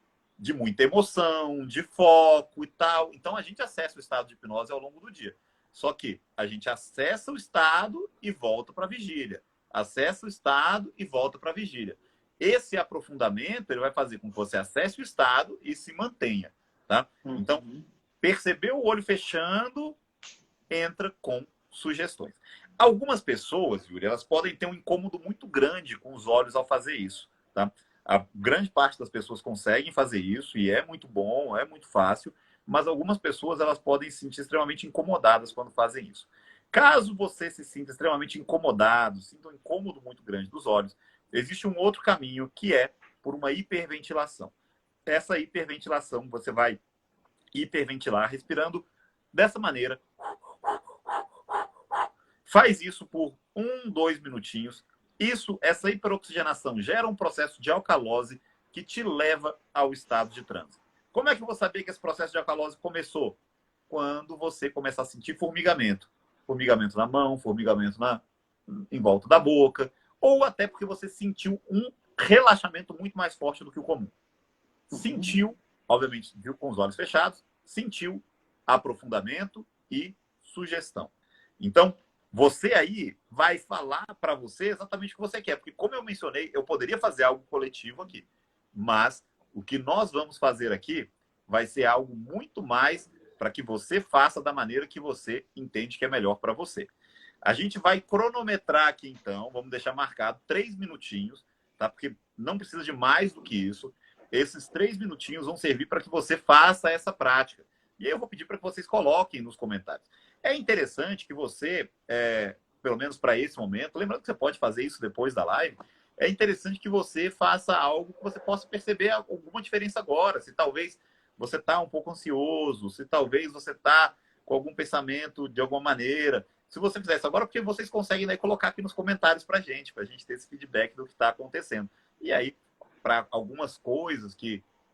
muita emoção, de foco e tal. Então a gente acessa o estado de hipnose ao longo do dia. Só que a gente acessa o estado e volta para a vigília. Acessa o estado e volta para a vigília. Esse aprofundamento ele vai fazer com que você acesse o estado e se mantenha. Tá? Então, percebeu o olho fechando, entra com sugestões. Algumas pessoas, Yuri, elas podem ter um incômodo muito grande com os olhos ao fazer isso. Tá? A grande parte das pessoas conseguem fazer isso e é muito bom, é muito fácil, mas algumas pessoas elas podem se sentir extremamente incomodadas quando fazem isso. Caso você se sinta extremamente incomodado, sinta um incômodo muito grande dos olhos, existe um outro caminho que é por uma hiperventilação. Essa hiperventilação, você vai hiperventilar respirando dessa maneira. Faz isso por 1, 2 minutinhos. Essa hiperoxigenação gera um processo de alcalose que te leva ao estado de transe. Como é que eu vou saber que esse processo de alcalose começou? Quando você começar a sentir formigamento. Formigamento na mão, formigamento em volta da boca, ou até porque você sentiu um relaxamento muito mais forte do que o comum. Sentiu, obviamente, viu com os olhos fechados, sentiu aprofundamento e sugestão. Então, você aí vai falar para você exatamente o que você quer. Porque, como eu mencionei, eu poderia fazer algo coletivo aqui. Mas o que nós vamos fazer aqui vai ser algo muito mais para que você faça da maneira que você entende que é melhor para você. A gente vai cronometrar aqui, então. Vamos deixar marcado 3 minutinhos, tá? Porque não precisa de mais do que isso. Esses 3 minutinhos vão servir para que você faça essa prática. E aí eu vou pedir para que vocês coloquem nos comentários. É interessante que você, pelo menos para esse momento, lembrando que você pode fazer isso depois da live, é interessante que você faça algo que você possa perceber alguma diferença agora. Se talvez você está um pouco ansioso, se talvez você está com algum pensamento de alguma maneira. Se você fizer isso agora, porque vocês conseguem, né, colocar aqui nos comentários para a gente ter esse feedback do que está acontecendo. E aí, para algumas coisas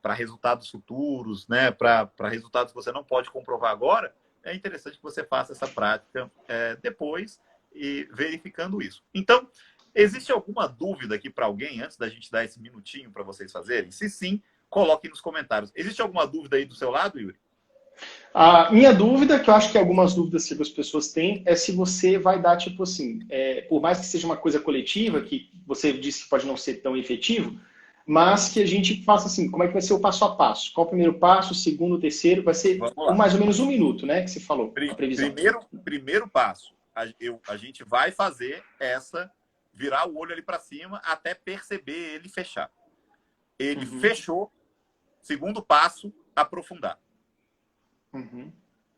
para resultados futuros, né, para resultados que você não pode comprovar agora, é interessante que você faça essa prática depois e verificando isso. Então, existe alguma dúvida aqui para alguém, antes da gente dar esse minutinho para vocês fazerem? Se sim, coloquem nos comentários. Existe alguma dúvida aí do seu lado, Yuri? A minha dúvida, que eu acho que algumas dúvidas que as pessoas têm, é se você vai dar, tipo assim, por mais que seja uma coisa coletiva, que você disse que pode não ser tão efetivo, mas que a gente faça assim, como é que vai ser o passo a passo? Qual o primeiro passo, o segundo, o terceiro? Vai ser mais ou menos 1 minuto, né, que você falou, a previsão. Primeiro passo, a gente vai fazer virar o olho ali para cima até perceber ele fechar. Ele fechou, segundo passo, aprofundar.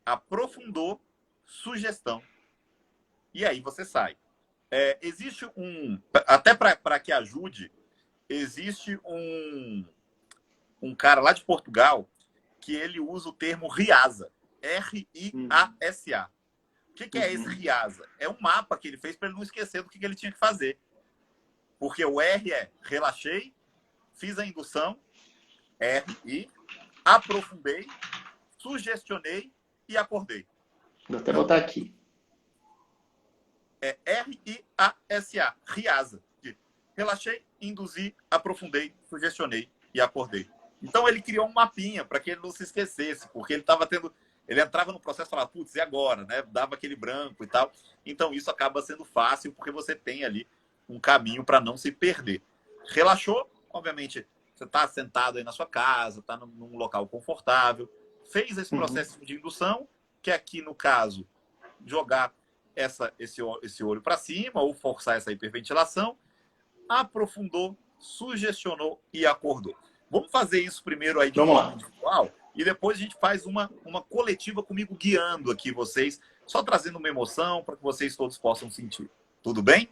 Aprofundou, sugestão. E aí você sai. Existe até para que ajude, existe um cara lá de Portugal que ele usa o termo RIASA. R-I-A-S-A. O que é esse RIASA? É um mapa que ele fez para ele não esquecer do que ele tinha que fazer. Porque o R é relaxei, fiz a indução, R-I, aprofundei, sugestionei e acordei. Vou até botar aqui. É RIASA. RIASA. relaxei, induzi, aprofundei, sugestionei e acordei. Então ele criou um mapinha para que ele não se esquecesse, porque ele estava tendo... Ele entrava no processo e falava, putz, e agora? Né? Dava aquele branco e tal. Então isso acaba sendo fácil, porque você tem ali um caminho para não se perder. Relaxou, obviamente, você está sentado aí na sua casa, está num local confortável, fez esse processo de indução, que aqui no caso, jogar esse olho para cima ou forçar essa hiperventilação, aprofundou, sugestionou e acordou. Vamos fazer isso primeiro aí de forma individual e depois a gente faz uma coletiva comigo guiando aqui vocês, só trazendo uma emoção para que vocês todos possam sentir. Tudo bem?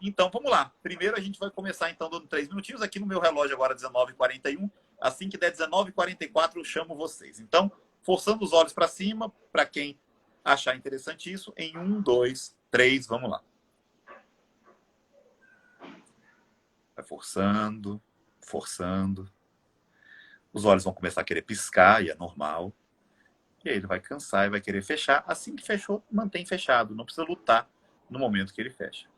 Então, vamos lá. Primeiro a gente vai começar então dando 3 minutinhos. Aqui no meu relógio agora 19h41. Assim que der 19h44 eu chamo vocês. Então, forçando os olhos para cima, para quem achar interessante isso, em 1, 2, 3, vamos lá. Vai forçando, forçando. Os olhos vão começar a querer piscar, e é normal. E aí ele vai cansar e vai querer fechar. Assim que fechou, mantém fechado. Não precisa lutar no momento que ele fecha.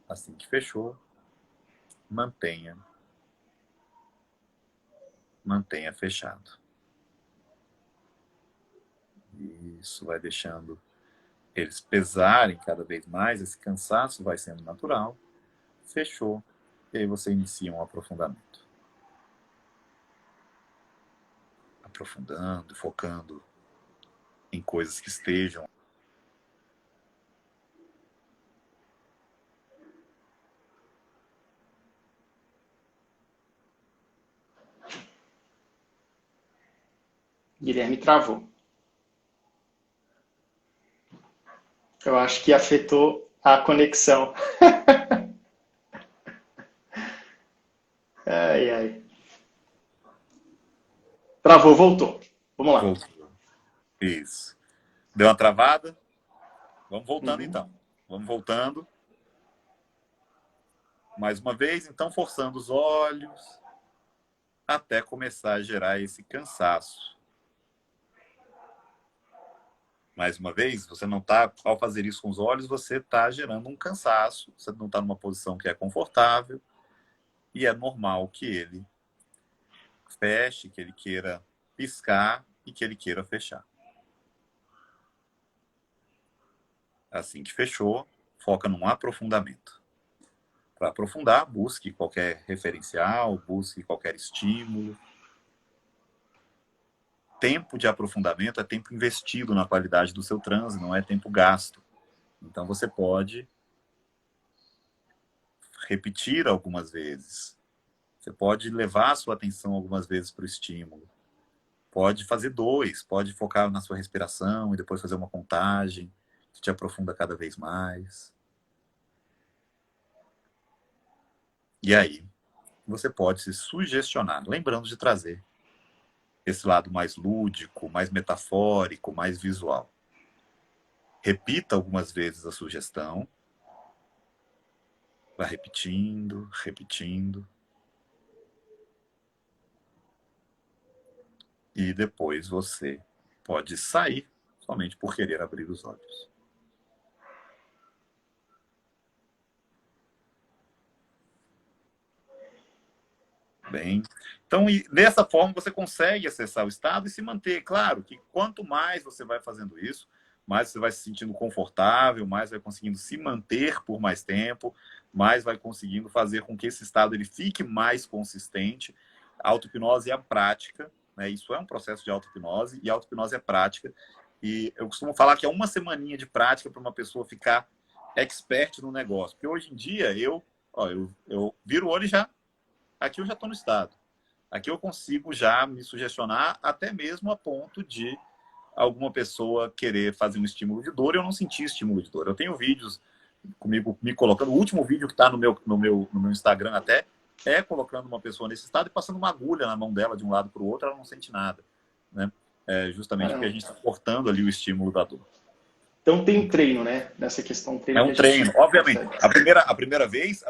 Assim que fechou, mantenha. Mantenha fechado. Isso vai deixando eles pesarem cada vez mais. Esse cansaço vai sendo natural. Fechou. E aí você inicia um aprofundamento. Aprofundando, focando em coisas que estejam. Guilherme travou. Eu acho que afetou a conexão. Ai, ai. Travou, voltou. Vamos lá. Voltou. Isso. Deu uma travada? Vamos voltando então. Vamos voltando. Mais uma vez, então, forçando os olhos até começar a gerar esse cansaço. Mais uma vez, você não está, ao fazer isso com os olhos, você está gerando um cansaço, você não está numa posição que é confortável e é normal que ele feche, que ele queira piscar e que ele queira fechar. Assim que fechou, foca num aprofundamento. Para aprofundar, busque qualquer referencial, busque qualquer estímulo. Tempo de aprofundamento é tempo investido na qualidade do seu transe, não é tempo gasto. Então você pode repetir algumas vezes. Você pode levar a sua atenção algumas vezes para o estímulo. Pode fazer 2, pode focar na sua respiração e depois fazer uma contagem que te aprofunda cada vez mais. E aí, você pode se sugestionar, lembrando de trazer esse lado mais lúdico, mais metafórico, mais visual. Repita algumas vezes a sugestão. Vai repetindo, repetindo. E depois você pode sair somente por querer abrir os olhos. Bem, então dessa forma você consegue acessar o estado e se manter. Claro que quanto mais você vai fazendo isso, mais você vai se sentindo confortável, mais vai conseguindo se manter por mais tempo, mais vai conseguindo fazer com que esse estado ele fique mais consistente. A auto-hipnose é a prática, né? Isso é um processo de auto-hipnose e a auto-hipnose é prática. E eu costumo falar que é uma semaninha de prática para uma pessoa ficar expert no negócio. Porque hoje em dia eu viro o olho e já... Aqui eu já estou no estado. Aqui eu consigo já me sugestionar até mesmo a ponto de alguma pessoa querer fazer um estímulo de dor e eu não sentir estímulo de dor. Eu tenho vídeos comigo me colocando. O último vídeo que está no meu Instagram até é colocando uma pessoa nesse estado e passando uma agulha na mão dela de um lado para o outro, ela não sente nada. Né? Justamente porque a gente está cortando ali o estímulo da dor. Então tem um treino, né? Nessa questão. É um treino, obviamente. A primeira vez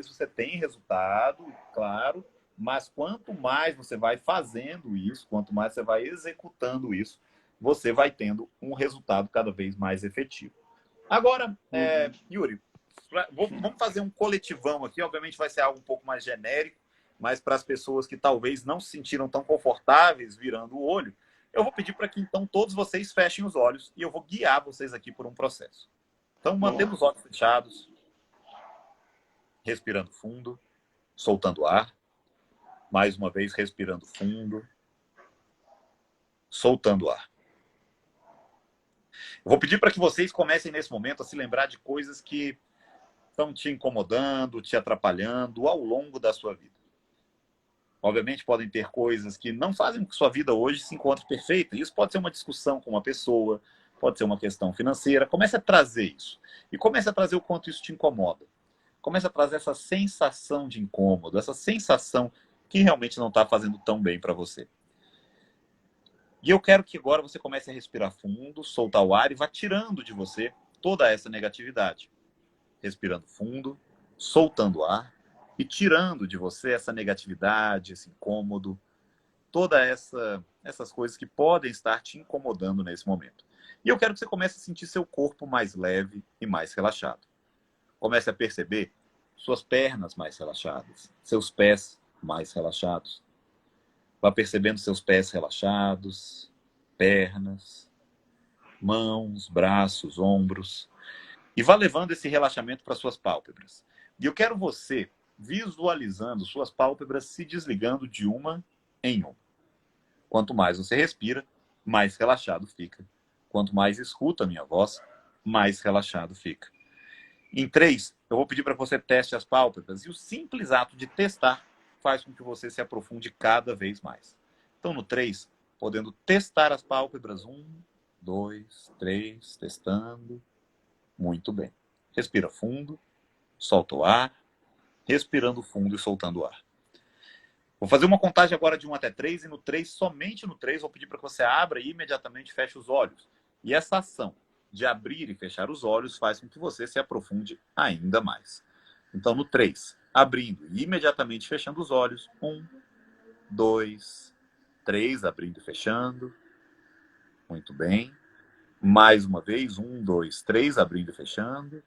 você tem resultado, claro, mas quanto mais você vai fazendo isso, quanto mais você vai executando isso, você vai tendo um resultado cada vez mais efetivo. Agora, Yuri, Vamos fazer um coletivão aqui. Obviamente vai ser algo um pouco mais genérico, mas para as pessoas que talvez não se sentiram tão confortáveis virando o olho, eu vou pedir para que então todos vocês fechem os olhos e eu vou guiar vocês aqui por um processo. Então, mantendo os olhos fechados, respirando fundo, soltando ar. Mais uma vez, respirando fundo, soltando ar. Eu vou pedir para que vocês comecem nesse momento a se lembrar de coisas que estão te incomodando, te atrapalhando ao longo da sua vida. Obviamente, podem ter coisas que não fazem com que sua vida hoje se encontre perfeita. Isso pode ser uma discussão com uma pessoa, pode ser uma questão financeira. Comece a trazer isso. E comece a trazer o quanto isso te incomoda. Comece a trazer essa sensação de incômodo, essa sensação que realmente não está fazendo tão bem para você. E eu quero que agora você comece a respirar fundo, soltar o ar e vá tirando de você toda essa negatividade. Respirando fundo, soltando o ar e tirando de você essa negatividade, esse incômodo, todas essas coisas que podem estar te incomodando nesse momento. E eu quero que você comece a sentir seu corpo mais leve e mais relaxado. Comece a perceber suas pernas mais relaxadas, seus pés mais relaxados. Vá percebendo seus pés relaxados, pernas, mãos, braços, ombros. E vá levando esse relaxamento para suas pálpebras. E eu quero você visualizando suas pálpebras se desligando de uma em uma. Quanto mais você respira, mais relaxado fica. Quanto mais escuta a minha voz, mais relaxado fica. Em 3, eu vou pedir para que você teste as pálpebras. E o simples ato de testar faz com que você se aprofunde cada vez mais. Então, no 3, podendo testar as pálpebras. 1, 2, 3, testando. Muito bem. Respira fundo, solta o ar. Respirando fundo e soltando o ar. Vou fazer uma contagem agora de 1 até 3. E no 3, somente no 3, vou pedir para que você abra e imediatamente feche os olhos. E essa ação de abrir e fechar os olhos faz com que você se aprofunde ainda mais. Então, no 3, abrindo e imediatamente fechando os olhos. 1, 2, 3, abrindo e fechando. Muito bem. Mais uma vez, 1, 2, 3, abrindo e fechando.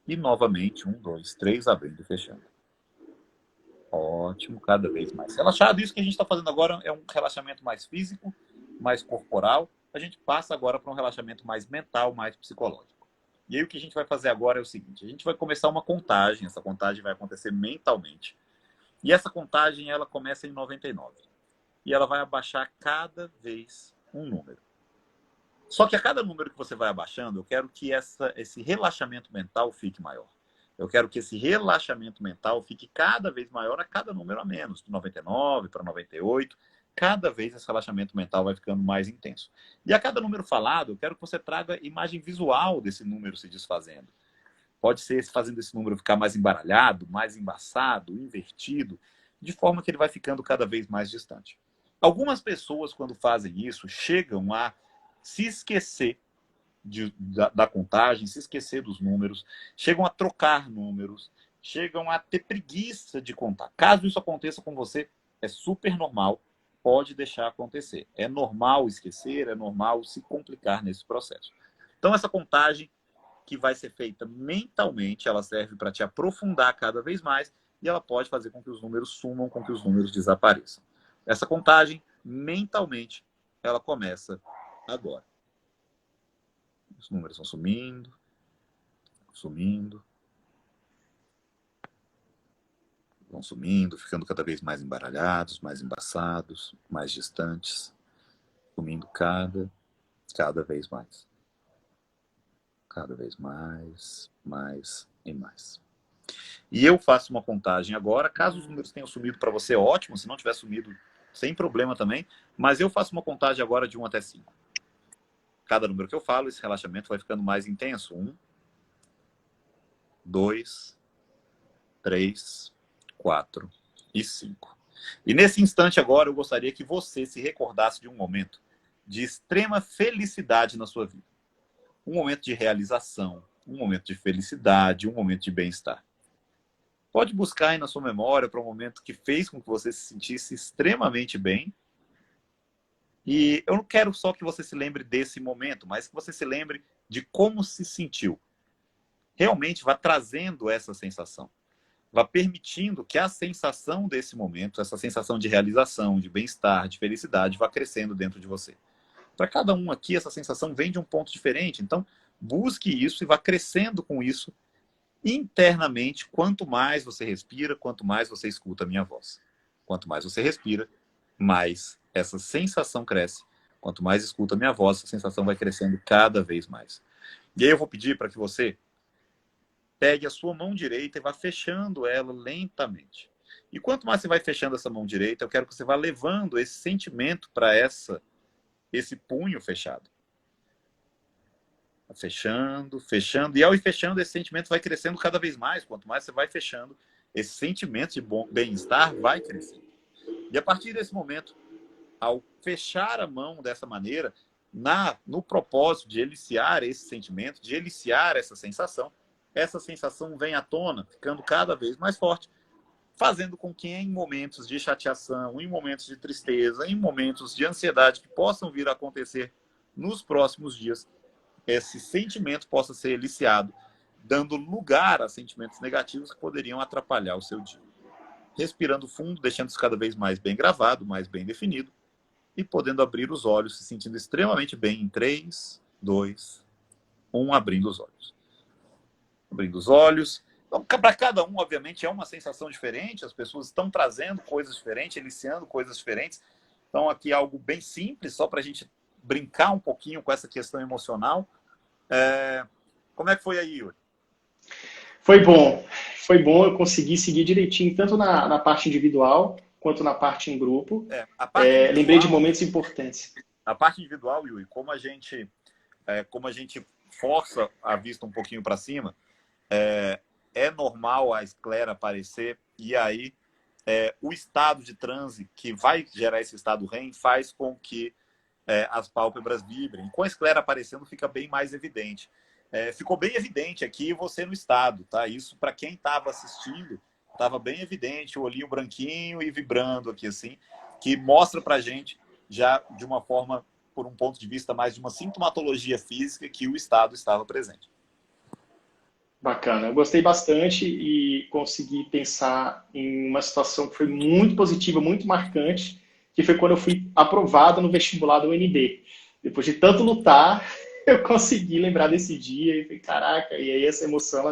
E novamente, 1, 2, 3, abrindo e fechando. Ótimo, cada vez mais relaxado. Isso que a gente está fazendo agora é um relaxamento mais físico, mais corporal. A gente passa agora para um relaxamento mais mental, mais psicológico. E aí o que a gente vai fazer agora é o seguinte: a gente vai começar uma contagem. Essa contagem vai acontecer mentalmente. E essa contagem ela começa em 99. E ela vai abaixar cada vez um número. Só que a cada número que você vai abaixando, eu quero que esse relaxamento mental fique maior. Eu quero que esse relaxamento mental fique cada vez maior a cada número a menos. De 99 para 98. Cada vez esse relaxamento mental vai ficando mais intenso. E a cada número falado, eu quero que você traga imagem visual desse número se desfazendo. Pode ser fazendo esse número ficar mais embaralhado, mais embaçado, invertido, de forma que ele vai ficando cada vez mais distante. Algumas pessoas, quando fazem isso, chegam a se esquecer da contagem, se esquecer dos números, chegam a trocar números, chegam a ter preguiça de contar. Caso isso aconteça com você, é super normal, pode deixar acontecer. É normal esquecer, é normal se complicar nesse processo. Então, essa contagem que vai ser feita mentalmente, ela serve para te aprofundar cada vez mais e ela pode fazer com que os números sumam, com que os números desapareçam. Essa contagem, mentalmente, ela começa agora. Os números vão sumindo, sumindo, vão sumindo, ficando cada vez mais embaralhados, mais embaçados, mais distantes, sumindo cada vez mais. Cada vez mais, mais e mais. E eu faço uma contagem agora. Caso os números tenham sumido para você, ótimo. Se não tiver sumido, sem problema também. Mas eu faço uma contagem agora de 1 até 5. Cada número que eu falo, esse relaxamento vai ficando mais intenso. 1, 2, 3, 4 e 5. E nesse instante agora, eu gostaria que você se recordasse de um momento de extrema felicidade na sua vida. Um momento de realização, um momento de felicidade, um momento de bem-estar. Pode buscar aí na sua memória para um momento que fez com que você se sentisse extremamente bem. E eu não quero só que você se lembre desse momento, mas que você se lembre de como se sentiu. realmente vá trazendo essa sensação. Vá permitindo que a sensação desse momento, essa sensação de realização, de bem-estar, de felicidade, vá crescendo dentro de você. Para cada um aqui, essa sensação vem de um ponto diferente. Então, busque isso e vá crescendo com isso internamente. Quanto mais você respira, quanto mais você escuta a minha voz. Quanto mais você respira, mais essa sensação cresce. Quanto mais escuta a minha voz, essa sensação vai crescendo cada vez mais. E aí eu vou pedir para que você pegue a sua mão direita e vá fechando ela lentamente. E quanto mais você vai fechando essa mão direita, eu quero que você vá levando esse sentimento para esse punho fechado. Fechando, fechando. E ao ir fechando, esse sentimento vai crescendo cada vez mais. Quanto mais você vai fechando, esse sentimento de bem-estar vai crescendo. E a partir desse momento, ao fechar a mão dessa maneira, no propósito de eliciar esse sentimento, de eliciar essa sensação vem à tona, ficando cada vez mais forte, fazendo com que em momentos de chateação, em momentos de tristeza, em momentos de ansiedade que possam vir a acontecer nos próximos dias, esse sentimento possa ser eliciado, dando lugar a sentimentos negativos que poderiam atrapalhar o seu dia. Respirando fundo, deixando isso cada vez mais bem gravado, mais bem definido, e podendo abrir os olhos, se sentindo extremamente bem em 3, 2, 1, abrindo os olhos. Abrindo os olhos. Então, para cada um, obviamente, é uma sensação diferente, as pessoas estão trazendo coisas diferentes, iniciando coisas diferentes. Então, aqui é algo bem simples, só para a gente brincar um pouquinho com essa questão emocional. Como é que foi aí, Yuri? Foi bom, eu consegui seguir direitinho, tanto na parte individual, quanto na parte em grupo. A parte individual, lembrei de momentos importantes. A parte individual, Yuri, como a gente força a vista um pouquinho para cima, é normal a esclera aparecer, e aí o estado de transe que vai gerar esse estado REM faz com que as pálpebras vibrem. Com a esclera aparecendo fica bem mais evidente. Ficou bem evidente aqui você no estado, tá? Isso para quem estava assistindo, estava bem evidente, o olhinho branquinho e vibrando aqui assim, que mostra pra gente já de uma forma, por um ponto de vista mais de uma sintomatologia física, que o estado estava presente. Bacana, eu gostei bastante e consegui pensar em uma situação que foi muito positiva, muito marcante, que foi quando eu fui aprovado no vestibular do UNB. Depois de tanto lutar, eu consegui lembrar desse dia e falei, caraca, e aí essa emoção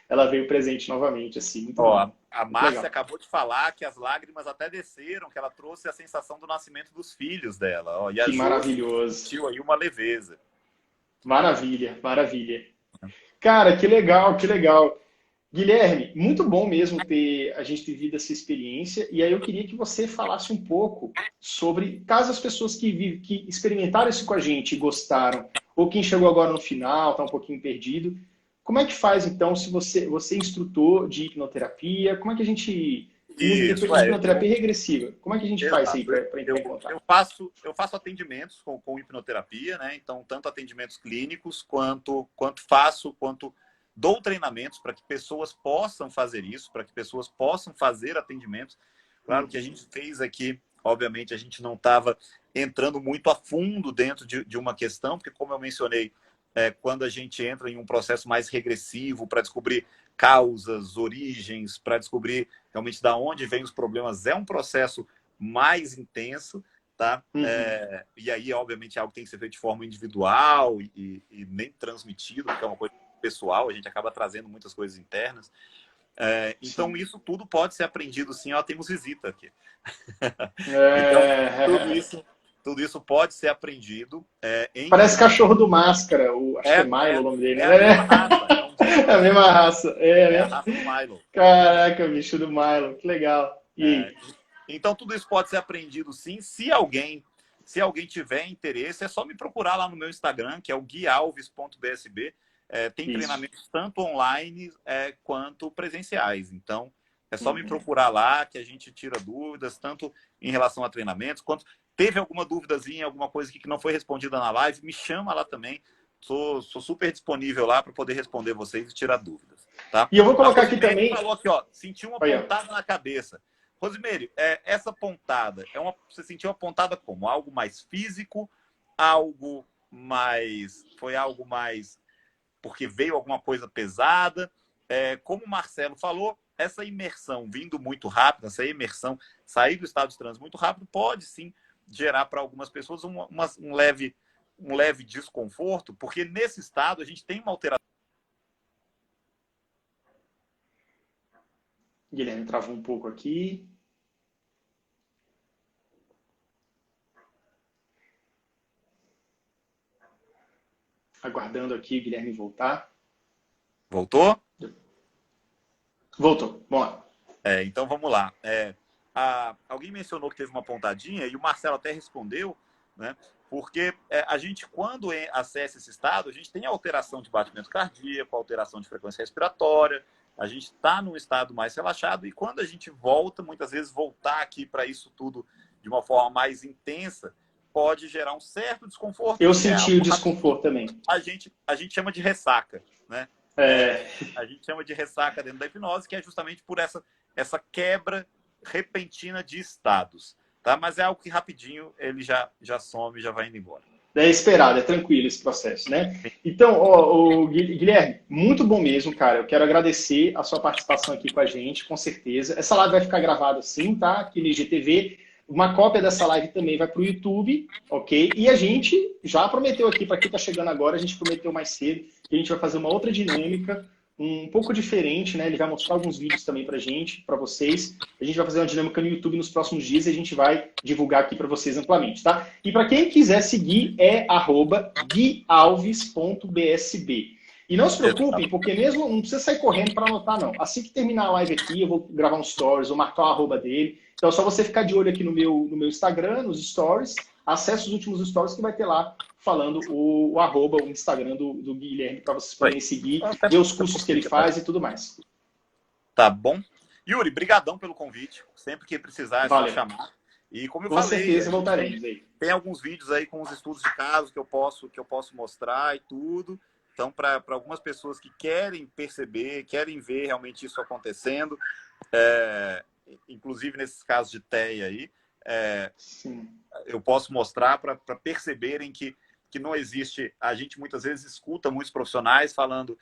ela veio presente novamente, assim, muito bom. A Márcia acabou de falar que as lágrimas até desceram, que ela trouxe a sensação do nascimento dos filhos dela. E que maravilhoso. Sentiu aí uma leveza. Maravilha, maravilha. Cara, que legal, que legal. Guilherme, muito bom mesmo ter a gente vivido essa experiência. E aí eu queria que você falasse um pouco sobre, caso as pessoas que experimentaram isso com a gente e gostaram, ou quem chegou agora no final, está um pouquinho perdido, como é que faz então se você é instrutor de hipnoterapia? Como é que a gente... Isso, hipnoterapia regressiva. Como é que a gente faz aí para entrar em contato? Eu faço atendimentos com hipnoterapia, né? Então, tanto atendimentos clínicos quanto dou treinamentos para que pessoas possam fazer isso, para que pessoas possam fazer atendimentos. Claro que a gente fez aqui, obviamente, a gente não estava entrando muito a fundo dentro de uma questão, porque, como eu mencionei, quando a gente entra em um processo mais regressivo para descobrir causas, origens, para descobrir realmente de onde vêm os problemas, é um processo mais intenso, tá? E aí, obviamente, é algo que tem que ser feito de forma individual e nem transmitido, porque é uma coisa pessoal, a gente acaba trazendo muitas coisas internas. Então, isso tudo pode ser aprendido, sim. Ó, temos visita aqui. Então, tudo isso pode ser aprendido. Parece cachorro do Máscara, acho que é Milo o nome dele. É a mesma raça. É a raça do Milo. Caraca, bicho do Milo, que legal. Então, tudo isso pode ser aprendido, sim. Se alguém tiver interesse, é só me procurar lá no meu Instagram, que é o guialves.bsb. Tem treinamentos tanto online quanto presenciais. Então, é só me procurar lá que a gente tira dúvidas, tanto em relação a treinamentos, quanto teve alguma dúvidazinha, alguma coisa que não foi respondida na live, me chama lá também. Sou super disponível lá para poder responder vocês e tirar dúvidas. Tá? E eu vou colocar aqui também... falou aqui, ó, sentiu uma pontada na cabeça. Rosimeire, essa pontada, você sentiu uma pontada como? Algo mais físico? Foi algo mais porque veio alguma coisa pesada. Como o Marcelo falou, essa imersão vindo muito rápida, essa imersão, sair do estado de transe muito rápido, pode sim gerar para algumas pessoas um leve desconforto, porque nesse estado a gente tem uma alteração. Guilherme travou um pouco aqui. Aguardando aqui o Guilherme voltar. Voltou? Voltou. Vamos lá. Então vamos lá. Alguém mencionou que teve uma pontadinha e o Marcelo até respondeu, né? Porque a gente, quando acessa esse estado, a gente tem alteração de batimento cardíaco, alteração de frequência respiratória, a gente está num estado mais relaxado e quando a gente volta, muitas vezes voltar aqui para isso tudo de uma forma mais intensa pode gerar um certo desconforto. Eu senti o desconforto também. A gente chama de ressaca, né? A gente chama de ressaca dentro da hipnose, que é justamente por essa quebra repentina de estados, tá? Mas é algo que rapidinho ele já some, já vai indo embora. É esperado, é tranquilo esse processo, né? Então, Guilherme, muito bom mesmo, cara. Eu quero agradecer a sua participação aqui com a gente, com certeza. Essa live vai ficar gravada sim, tá? Aqui no IGTV. Uma cópia dessa live também vai para o YouTube, ok? E a gente já prometeu aqui, para quem está chegando agora, a gente prometeu mais cedo, que a gente vai fazer uma outra dinâmica, um pouco diferente, né? Ele vai mostrar alguns vídeos também para gente, para vocês. A gente vai fazer uma dinâmica no YouTube nos próximos dias e a gente vai divulgar aqui para vocês amplamente, tá? E para quem quiser seguir, é @guialves.bsb. E não se preocupem, porque mesmo não precisa sair correndo para anotar, não. Assim que terminar a live aqui, eu vou gravar um stories, vou marcar o arroba dele. Então é só você ficar de olho aqui no meu Instagram, nos stories, acesse os últimos stories que vai ter lá falando o arroba, o Instagram do Guilherme, para vocês poderem seguir, ver os cursos que ele faz e tudo mais. Tá bom? Yuri, brigadão pelo convite. Sempre que precisar é só chamar. E como eu falei, com certeza voltaremos aí. Tem alguns vídeos aí com os estudos de caso que eu posso mostrar e tudo. Então, para algumas pessoas que querem perceber, querem ver realmente isso acontecendo, inclusive nesses casos de TEA aí, eu posso mostrar para perceberem que não existe. A gente muitas vezes escuta muitos profissionais falando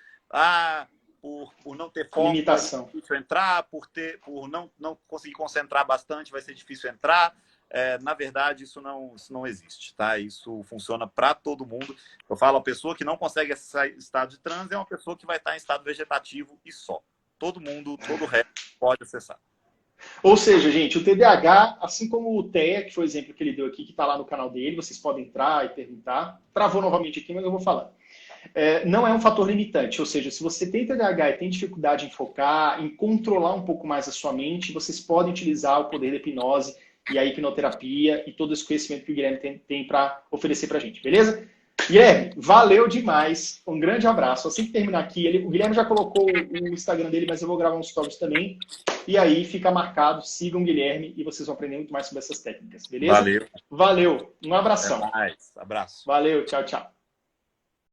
por não ter foco, limitação. Vai ser difícil entrar, por não conseguir concentrar bastante, vai ser difícil entrar. Na verdade, isso não existe, tá? Isso funciona para todo mundo. Eu falo, a pessoa que não consegue acessar estado de transe é uma pessoa que vai estar em estado vegetativo e só. Todo mundo, todo o resto pode acessar. Ou seja, gente, o TDAH, assim como o TEA, que foi o exemplo que ele deu aqui, que está lá no canal dele, vocês podem entrar e perguntar. Travou novamente aqui, mas eu vou falar. Não é um fator limitante, ou seja, se você tem TDAH e tem dificuldade em focar, em controlar um pouco mais a sua mente, vocês podem utilizar o poder da hipnose e a hipnoterapia e todo esse conhecimento que o Guilherme tem para oferecer para a gente, beleza? Guilherme, valeu demais, um grande abraço. Assim que terminar aqui, o Guilherme já colocou o Instagram dele, mas eu vou gravar uns stories também. E aí fica marcado, sigam o Guilherme e vocês vão aprender muito mais sobre essas técnicas, beleza? Valeu. Valeu, um abração. Até mais. Abraço. Valeu, tchau, tchau.